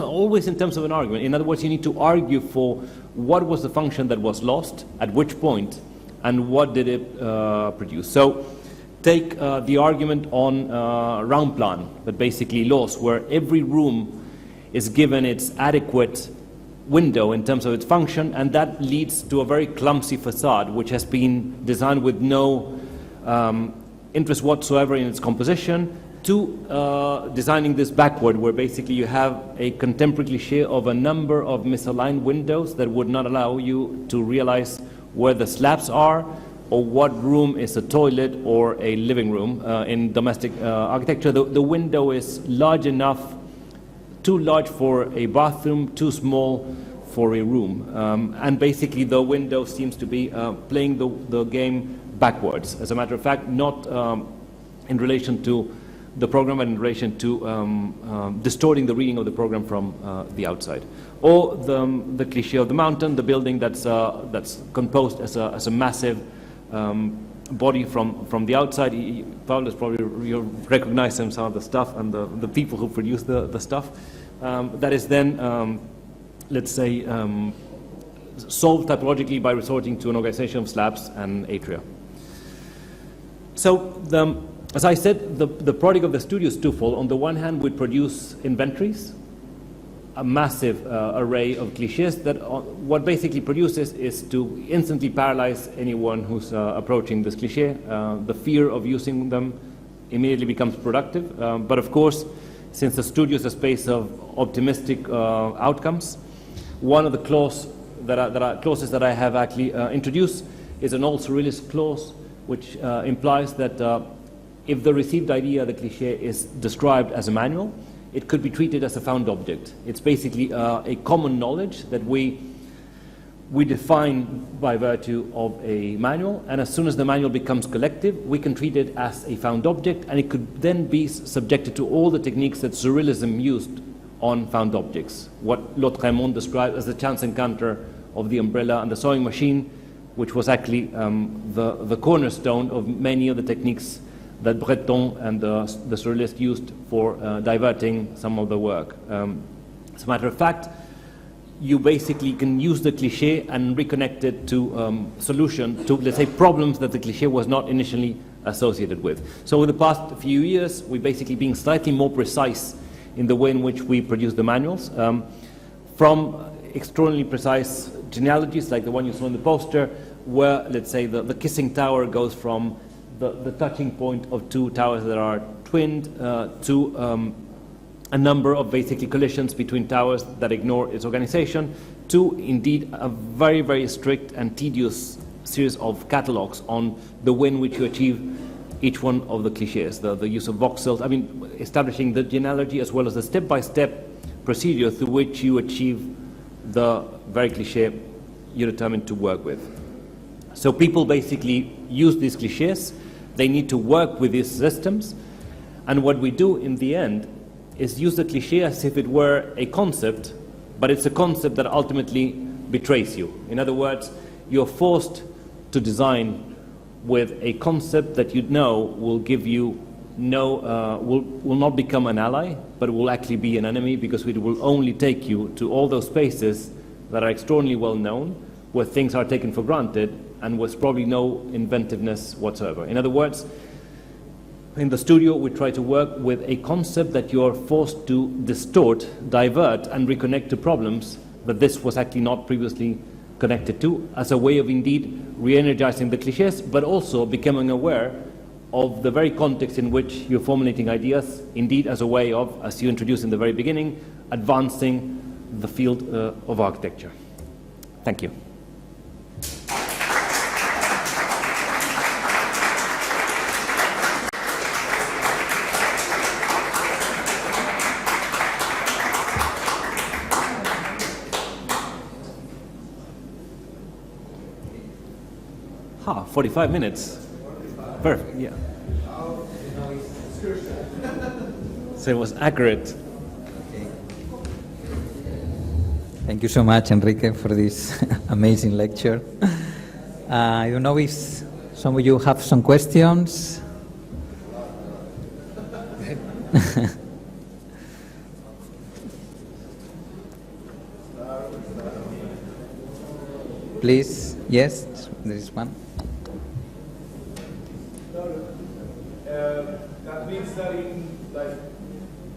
always in terms of an argument. In other words, you need to argue for what was the function that was lost, at which point, and what did it produce. So take the argument on round plan, that basically lost, where every room is given its adequate window in terms of its function, and that leads to a very clumsy facade, which has been designed with no interest whatsoever in its composition, to designing this backward, where basically you have a contemporary cliché of a number of misaligned windows that would not allow you to realize where the slabs are or what room is a toilet or a living room. In domestic architecture, the window is large enough, too large for a bathroom, too small for a room. And basically the window seems to be playing the game backwards. As a matter of fact, not in relation to the program and in relation to distorting the reading of the program from the outside. Or the cliché of the mountain, the building that's composed as a massive body from the outside. Paul probably you recognize some of the stuff and the people who produce the stuff. That is then, let's say, solved typologically by resorting to an organization of slabs and atria. So as I said, the product of the studio is twofold. On the one hand, we produce inventories, a massive array of cliches that what basically produces is to instantly paralyze anyone who's approaching this cliche. The fear of using them immediately becomes productive. But of course, since the studio is a space of optimistic outcomes, one of the clauses that I have actually introduced is an old surrealist clause, which implies that if the received idea, the cliché, is described as a manual, it could be treated as a found object. It's basically a common knowledge that we define by virtue of a manual, and as soon as the manual becomes collective, we can treat it as a found object, and it could then be subjected to all the techniques that surrealism used on found objects. What Lautréamont described as the chance encounter of the umbrella and the sewing machine, which was actually the cornerstone of many of the techniques that Breton and the surrealists used for diverting some of the work. As a matter of fact, you basically can use the cliché and reconnect it to solution to, let's say, problems that the cliché was not initially associated with. So over the past few years, we're basically being slightly more precise in the way in which we produce the manuals, from extraordinarily precise genealogies like the one you saw in the poster, where, let's say, the kissing tower goes from the touching point of two towers that are twinned to a number of basically collisions between towers that ignore its organization, to indeed a very, very strict and tedious series of catalogs on the way in which you achieve each one of the cliches, the use of voxels, I mean, establishing the genealogy as well as the step-by-step procedure through which you achieve the very cliche you're determined to work with. So people basically use these cliches, they need to work with these systems, and what we do in the end is use the cliche as if it were a concept, but it's a concept that ultimately betrays you. In other words, you're forced to design with a concept that you know will give you will not become an ally, but will actually be an enemy, because it will only take you to all those spaces that are extraordinarily well known, where things are taken for granted, and with probably no inventiveness whatsoever. In other words, in the studio, we try to work with a concept that you're forced to distort, divert, and reconnect to problems that this was actually not previously connected to, as a way of indeed re-energizing the cliches, but also becoming aware of the very context in which you're formulating ideas, indeed as a way of, as you introduced in the very beginning, advancing the field of architecture. Thank you. Ah, 45 minutes. Perfect, yeah. So it was accurate. Thank you so much, Enrique, for this amazing lecture. I don't know if some of you have some questions. Please, yes, there is one. That means that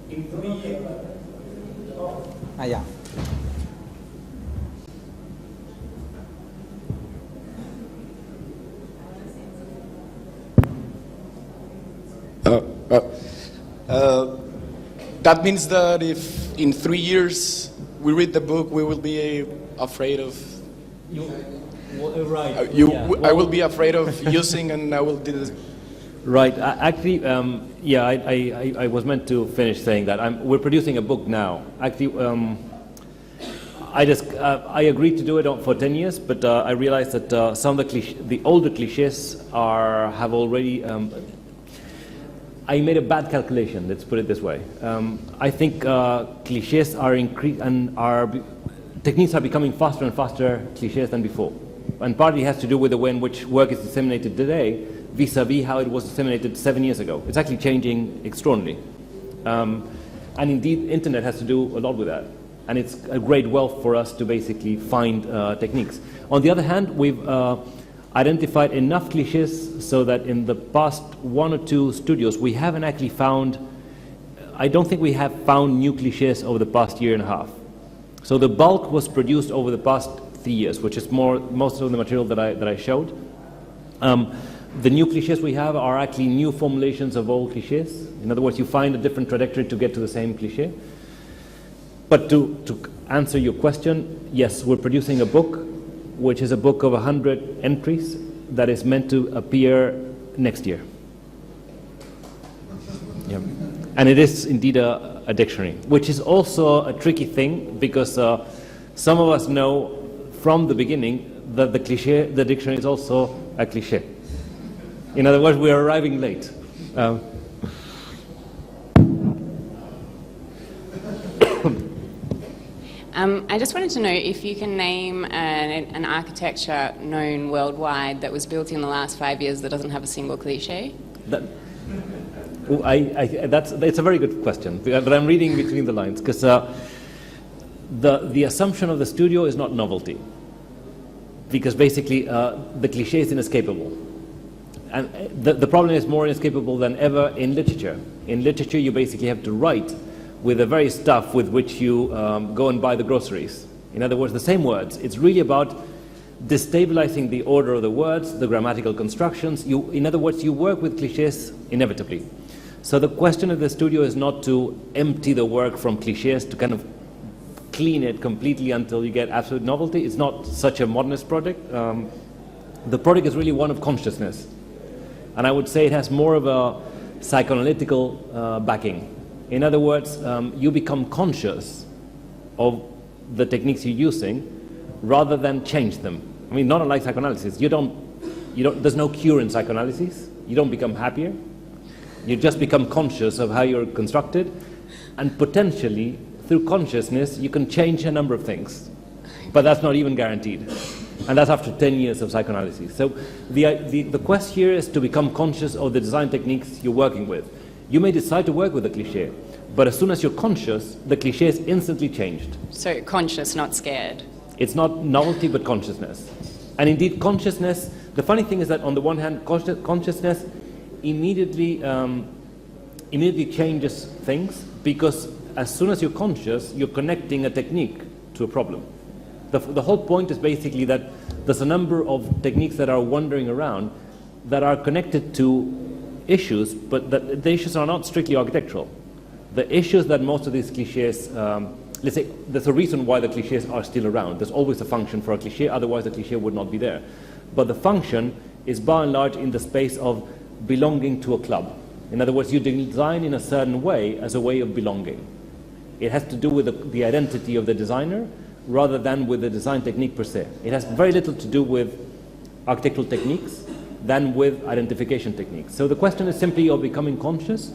in 3 years. Yeah. That means that if in 3 years we read the book, we will be afraid of. Right. I will be afraid of using, and I will do this. Right. Actually, I was meant to finish saying that. We're producing a book now. Actually, I agreed to do it for 10 years, but I realized that some of the older cliches have already. I made a bad calculation. Let's put it this way. I think cliches are techniques are becoming faster and faster cliches than before, and partly has to do with the way in which work is disseminated today, vis-a-vis how it was disseminated 7 years ago. It's actually changing extraordinarily. And indeed, internet has to do a lot with that. And it's a great wealth for us to basically find techniques. On the other hand, we've identified enough cliches so that in the past 1 or 2 studios, we haven't actually found, I don't think we have found new cliches over the past year and a half. So the bulk was produced over the past 3 years, which is most of the material that I showed. The new cliches we have are actually new formulations of old cliches. In other words, you find a different trajectory to get to the same cliche. But to answer your question, yes, we're producing a book, which is a book of 100 entries that is meant to appear next year. Yeah. And it is indeed a dictionary, which is also a tricky thing, because some of us know from the beginning that the dictionary is also a cliche. In other words, we are arriving late. I just wanted to know if you can name an architecture known worldwide that was built in the last 5 years that doesn't have a single cliche. It's a very good question, but I'm reading between the lines, because the assumption of the studio is not novelty, because basically the cliche is inescapable. And the problem is more inescapable than ever in literature. In literature, you basically have to write with the very stuff with which you go and buy the groceries. In other words, the same words. It's really about destabilizing the order of the words, the grammatical constructions. In other words, you work with cliches inevitably. So the question of the studio is not to empty the work from cliches, to kind of clean it completely until you get absolute novelty. It's not such a modernist project. The project is really one of consciousness. And I would say it has more of a psychoanalytical backing. In other words, you become conscious of the techniques you're using rather than change them. I mean, not unlike psychoanalysis. There's no cure in psychoanalysis. You don't become happier. You just become conscious of how you're constructed, and potentially, through consciousness, you can change a number of things. But that's not even guaranteed. And that's after 10 years of psychoanalysis. So the quest here is to become conscious of the design techniques you're working with. You may decide to work with a cliché, but as soon as you're conscious, the cliché is instantly changed. So conscious, not scared. It's not novelty, but consciousness. And indeed, consciousness, the funny thing is that on the one hand, consciousness immediately changes things, because as soon as you're conscious, you're connecting a technique to a problem. The whole point is basically that there's a number of techniques that are wandering around that are connected to issues, but the issues are not strictly architectural. The issues that most of these cliches, let's say, there's a reason why the cliches are still around. There's always a function for a cliche, otherwise the cliche would not be there. But the function is by and large in the space of belonging to a club. In other words, you design in a certain way as a way of belonging. It has to do with the identity of the designer rather than with the design technique per se. It has very little to do with architectural techniques than with identification techniques. So the question is simply of becoming conscious,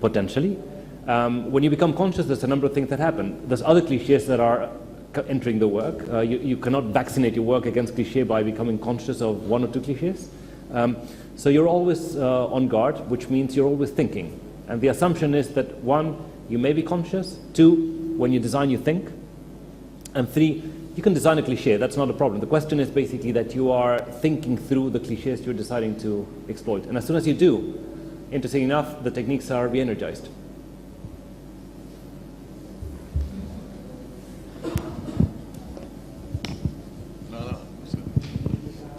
potentially. When you become conscious, there's a number of things that happen. There's other cliches that are entering the work. You cannot vaccinate your work against cliché by becoming conscious of one or two cliches. So you're always on guard, which means you're always thinking. And the assumption is that 1, you may be conscious. 2, when you design, you think. And 3, you can design a cliché. That's not a problem. The question is basically that you are thinking through the clichés you're deciding to exploit. And as soon as you do, interesting enough, the techniques are re-energized.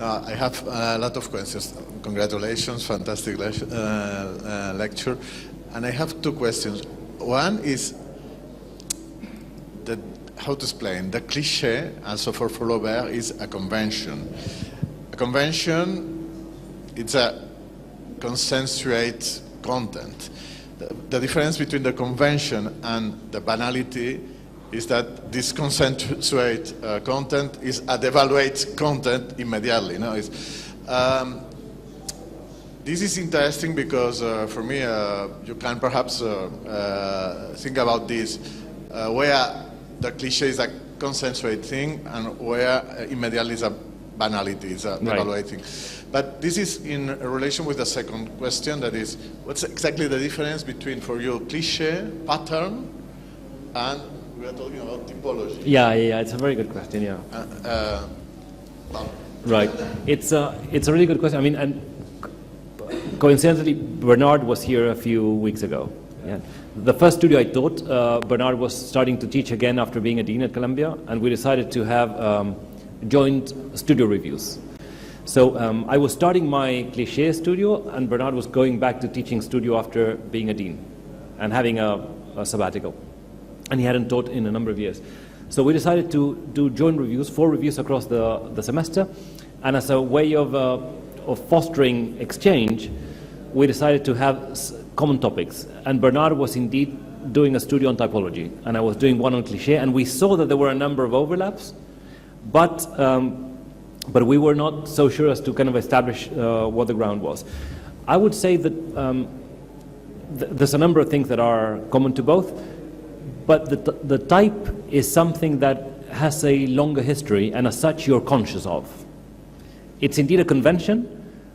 I have a lot of questions. Congratulations, fantastic lecture. And I have 2 questions. One is how to explain. The cliché, also for Flaubert, is a convention. A convention, it's a consensuate content. The difference between the convention and the banality is that this consensuate content is a devaluate content immediately. You know? This is interesting because for me, you can perhaps think about this, where the cliché is a consensuate thing and where immediately is a banality, is a devaluating. But this is in relation with the second question, that is, what's exactly the difference between, for you, cliché, pattern, and we are talking about typology. Yeah, it's a very good question, yeah. Right. It's a really good question. I mean, and coincidentally, Bernard was here a few weeks ago. Yeah. The first studio I taught, Bernard was starting to teach again after being a dean at Columbia, and we decided to have joint studio reviews. So I was starting my cliché studio, and Bernard was going back to teaching studio after being a dean and having a sabbatical. And he hadn't taught in a number of years. So we decided to do joint reviews, 4 reviews across the semester, and as a way of fostering exchange, we decided to have common topics. And Bernard was indeed doing a studio on typology, and I was doing one on cliché, and we saw that there were a number of overlaps, but we were not so sure as to kind of establish what the ground was. I would say that there's a number of things that are common to both, but the type is something that has a longer history, and as such you're conscious of. It's indeed a convention,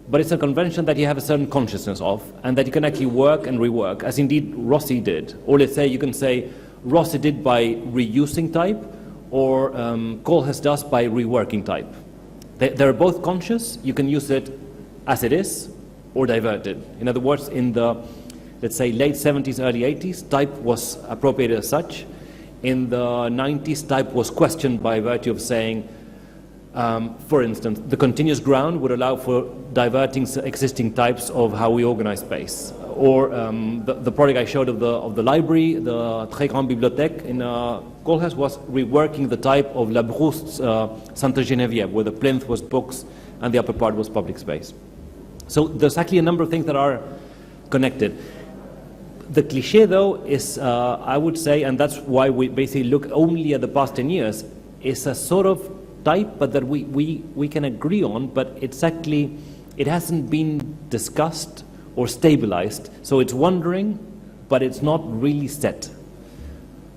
but it's a convention that you have a certain consciousness of, and that you can actually work and rework, as indeed Rossi did. Or let's say you can say Rossi did by reusing type, or Koolhaas does by reworking type. They're both conscious. You can use it as it is, or divert it. In other words, in the, let's say, late 70s, early 80s, type was appropriated as such. In the 90s, type was questioned by virtue of saying, for instance, the continuous ground would allow for diverting existing types of how we organize space. or the project I showed of the library, the Très Grande Bibliothèque in Colchas, was reworking the type of La Brousse Santa Geneviève, where the plinth was books and the upper part was public space. So there's actually a number of things that are connected. The cliché, though, is, I would say, and that's why we basically look only at the past 10 years, is a sort of type, but that we can agree on, but it's actually, it hasn't been discussed or stabilized. So it's wandering, but it's not really set.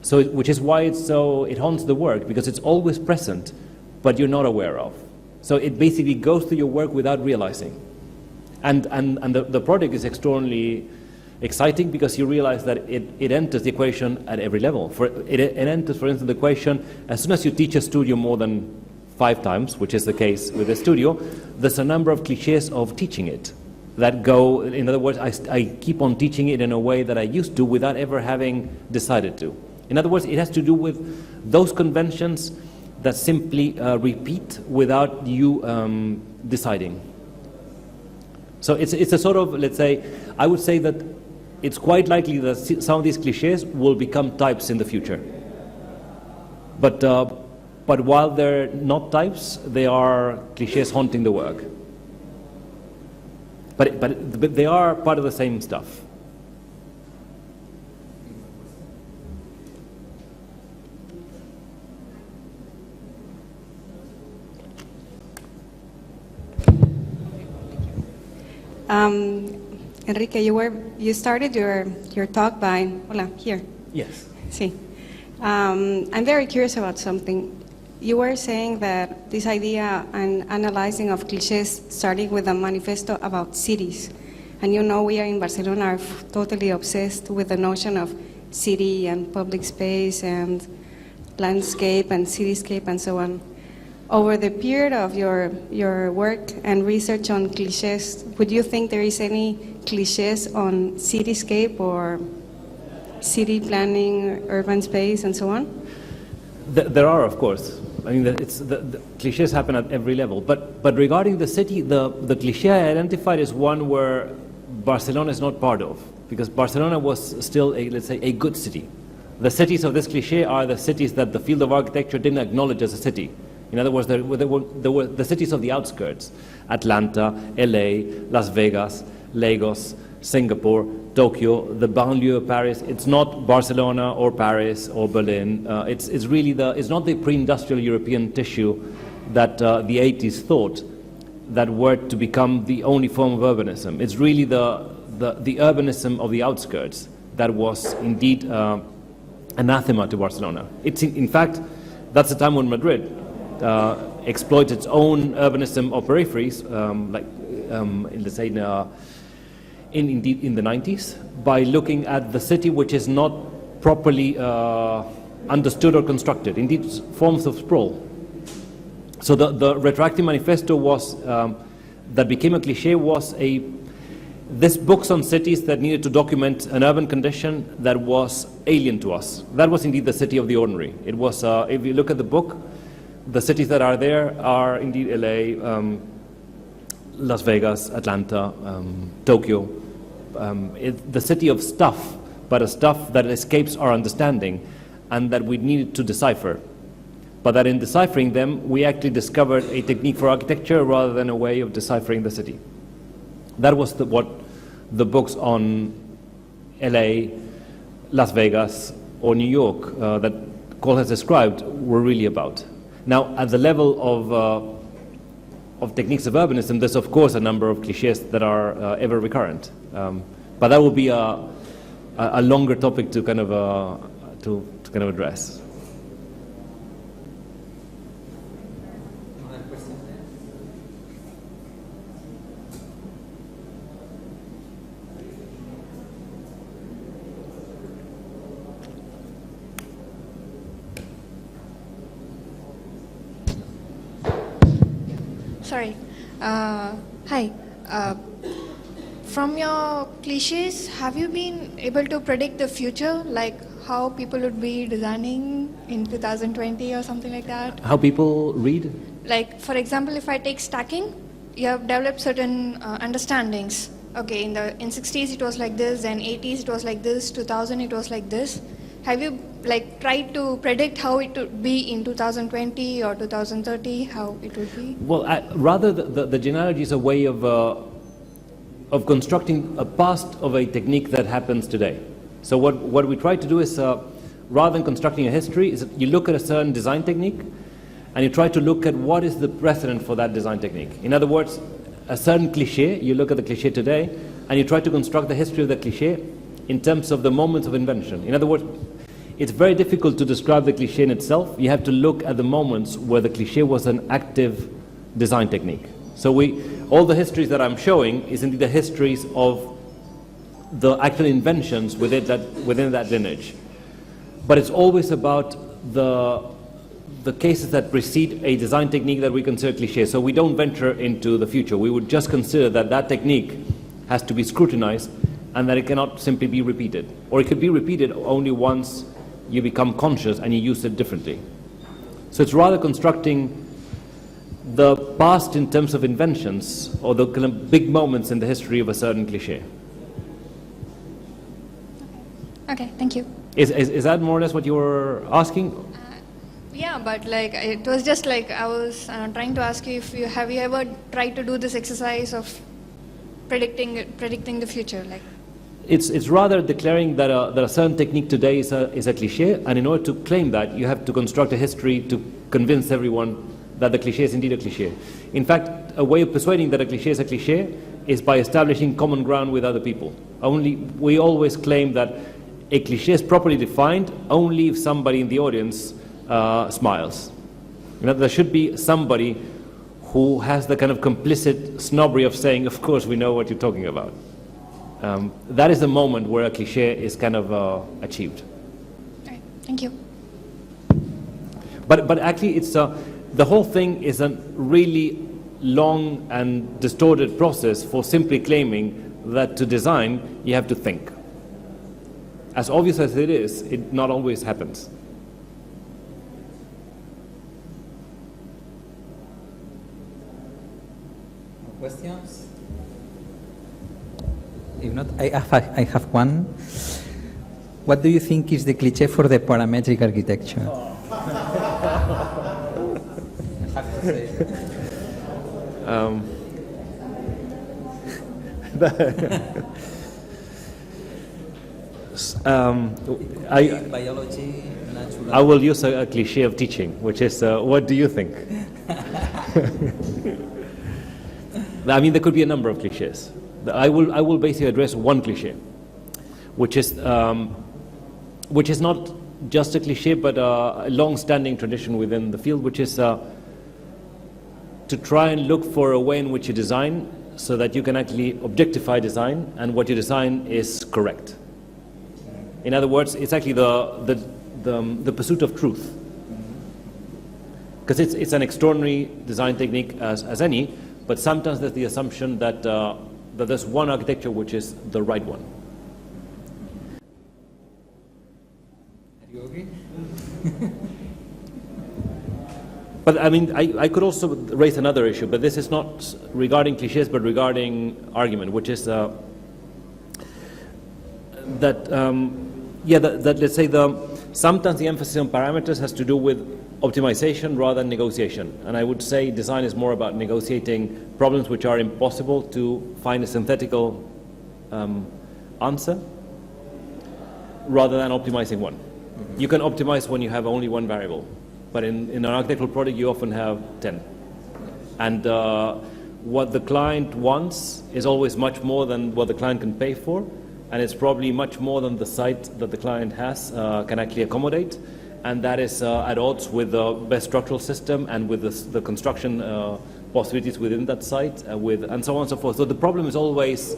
So, which is why it haunts the work, because it's always present, but you're not aware of. So it basically goes through your work without realizing. And the project is extraordinarily exciting because you realize that it enters the equation at every level. It enters, for instance, the equation as soon as you teach a studio more than 5 times, which is the case with the studio, there's a number of cliches of teaching it that go, in other words, I keep on teaching it in a way that I used to without ever having decided to. In other words, it has to do with those conventions that simply repeat without you deciding. So it's a sort of, let's say, I would say that it's quite likely that some of these cliches will become types in the future. But while they're not types, they are cliches haunting the work. But they are part of the same stuff. Enrique, you started your talk by, hola, here. Yes. Sí. I'm very curious about something. You were saying that this idea and analyzing of cliches starting with a manifesto about cities. And you know we are in Barcelona are totally obsessed with the notion of city and public space and landscape and cityscape and so on. Over the period of your work and research on cliches, would you think there is any cliches on cityscape or city planning, urban space, and so on? There are, of course. I mean, the cliches happen at every level. But regarding the city, the cliche I identified is one where Barcelona is not part of, because Barcelona was still, let's say, a good city. The cities of this cliche are the cities that the field of architecture didn't acknowledge as a city. In other words, there were the cities of the outskirts: Atlanta, LA, Las Vegas, Lagos, Singapore, Tokyo, the banlieue of Paris. It's not Barcelona or Paris or Berlin. It's really it's not the pre-industrial European tissue that the 80s thought that were to become the only form of urbanism. It's really the urbanism of the outskirts that was indeed anathema to Barcelona. It's in fact, that's the time when Madrid exploits its own urbanism of peripheries, let's say indeed in the 90s, by looking at the city which is not properly understood or constructed, indeed forms of sprawl. So the retroactive manifesto was, that became a cliche, was this books on cities that needed to document an urban condition that was alien to us. That was indeed the city of the ordinary. It was, if you look at the book, the cities that are there are indeed LA, Las Vegas, Atlanta, Tokyo. The city of stuff, but a stuff that escapes our understanding and that we needed to decipher. But that in deciphering them, we actually discovered a technique for architecture rather than a way of deciphering the city. That was what the books on LA, Las Vegas, or New York that Cole has described were really about. Now, at the level of techniques of urbanism, there's of course a number of cliches that are ever recurrent. But that will be a longer topic to kind of address. Sorry. Hi. From your cliches, have you been able to predict the future, like how people would be designing in 2020 or something like that? How people read? Like, for example, if I take stacking, you have developed certain understandings okay, in 60s it was like this, then 80s it was like this, 2000 it was like this. Have you like tried to predict how it would be in 2020 or 2030, how it would be? Well, rather the genealogy is a way of constructing a past of a technique that happens today. So what we try to do is, rather than constructing a history, is you look at a certain design technique and you try to look at what is the precedent for that design technique. In other words, a certain cliché, you look at the cliché today and you try to construct the history of the cliché in terms of the moments of invention. In other words, it's very difficult to describe the cliché in itself. You have to look at the moments where the cliché was an active design technique. So all the histories that I'm showing is indeed the histories of the actual inventions within that lineage. But it's always about the cases that precede a design technique that we consider cliché. So we don't venture into the future. We would just consider that that technique has to be scrutinized and that it cannot simply be repeated. Or it could be repeated only once you become conscious and you use it differently. So it's rather constructing the past in terms of inventions or the kind of big moments in the history of a certain cliché. Okay, thank you. Is that more or less what you were asking? Yeah, but like it was just like I was trying to ask you if have you ever tried to do this exercise of predicting the future, like? It's rather declaring that a certain technique today is a cliché, and in order to claim that, you have to construct a history to convince everyone that the cliché is indeed a cliché. In fact, a way of persuading that a cliché is a cliché is by establishing common ground with other people. We always claim that a cliché is properly defined only if somebody in the audience smiles. You know, there should be somebody who has the kind of complicit snobbery of saying, of course we know what you're talking about. That is the moment where a cliché is kind of achieved. All right, thank you. But actually, it's the whole thing is a really long and distorted process for simply claiming that to design you have to think. As obvious as it is, it not always happens. Questions? If not, I have one. What do you think is the cliché for the parametric architecture? Biology, natural. I will use a cliché of teaching, which is, what do you think? I mean, there could be a number of clichés. I will basically address one cliché, which is not just a cliché, but a long-standing tradition within the field, which is to try and look for a way in which you design so that you can actually objectify design and what you design is correct. In other words, it's actually the pursuit of truth. Because it's an extraordinary design technique as any, but sometimes there's the assumption that there's one architecture which is the right one. Are you okay? But I mean, I could also raise another issue, but this is not regarding clichés, but regarding argument, which is that let's say sometimes the emphasis on parameters has to do with optimization rather than negotiation. And I would say design is more about negotiating problems which are impossible to find a synthetical answer rather than optimizing one. Mm-hmm. You can optimize when you have only one variable, but in an architectural project you often have 10. And what the client wants is always much more than what the client can pay for, and it's probably much more than the site that the client has can actually accommodate. And that is at odds with the best structural system and with the construction possibilities within that site, and so on and so forth. So the problem is always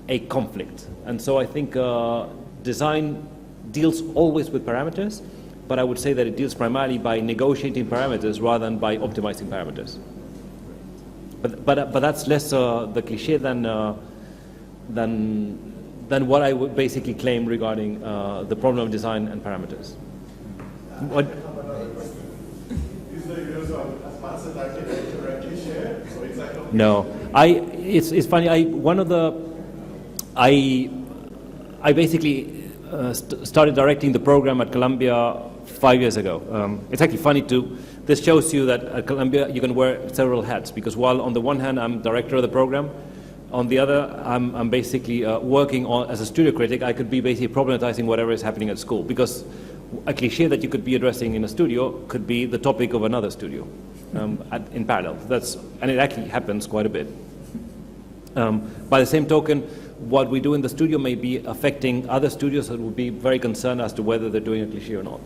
a conflict. And so I think design deals always with parameters, but I would say that it deals primarily by negotiating parameters rather than by optimizing parameters. But that's less the cliché than what I would basically claim regarding the problem of design and parameters. What? No, It's funny. I basically started directing the program at Columbia 5 years ago. It's actually funny too. This shows you that at Columbia you can wear several hats, because while on the one hand I'm director of the program, on the other I'm basically working on as a studio critic. I could be basically problematizing whatever is happening at school, because a cliche that you could be addressing in a studio could be the topic of another studio in parallel. And it actually happens quite a bit. By the same token, what we do in the studio may be affecting other studios that would be very concerned as to whether they're doing a cliché or not.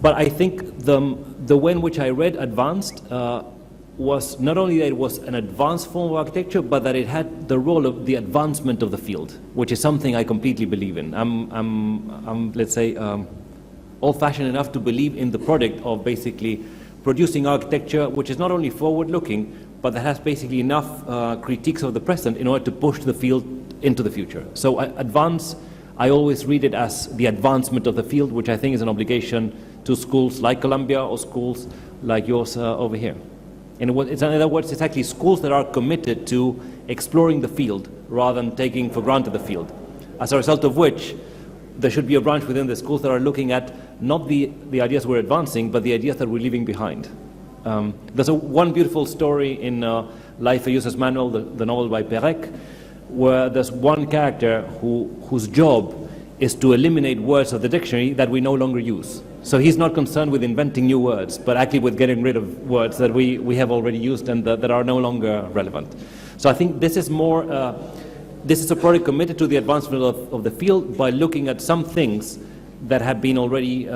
But I think the way in which I read advanced was not only that it was an advanced form of architecture, but that it had the role of the advancement of the field, which is something I completely believe in. I'm let's say, old-fashioned enough to believe in the project of basically producing architecture which is not only forward-looking, but that has basically enough critiques of the present in order to push the field into the future. So advance, I always read it as the advancement of the field, which I think is an obligation to schools like Columbia or schools like yours over here. In other words, it's actually schools that are committed to exploring the field rather than taking for granted the field. As a result of which, there should be a branch within the schools that are looking at not the ideas we're advancing, but the ideas that we're leaving behind. There's one beautiful story in Life a User's Manual, the novel by Perec, where there's one character whose job is to eliminate words of the dictionary that we no longer use. So he's not concerned with inventing new words, but actually with getting rid of words that we have already used and that are no longer relevant. So I think this is more, this is a project committed to the advancement of the field by looking at some things that have been already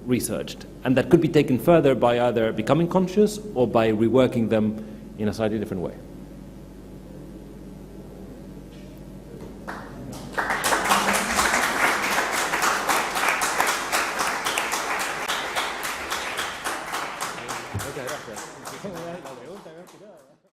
researched, and that could be taken further by either becoming conscious or by reworking them in a slightly different way.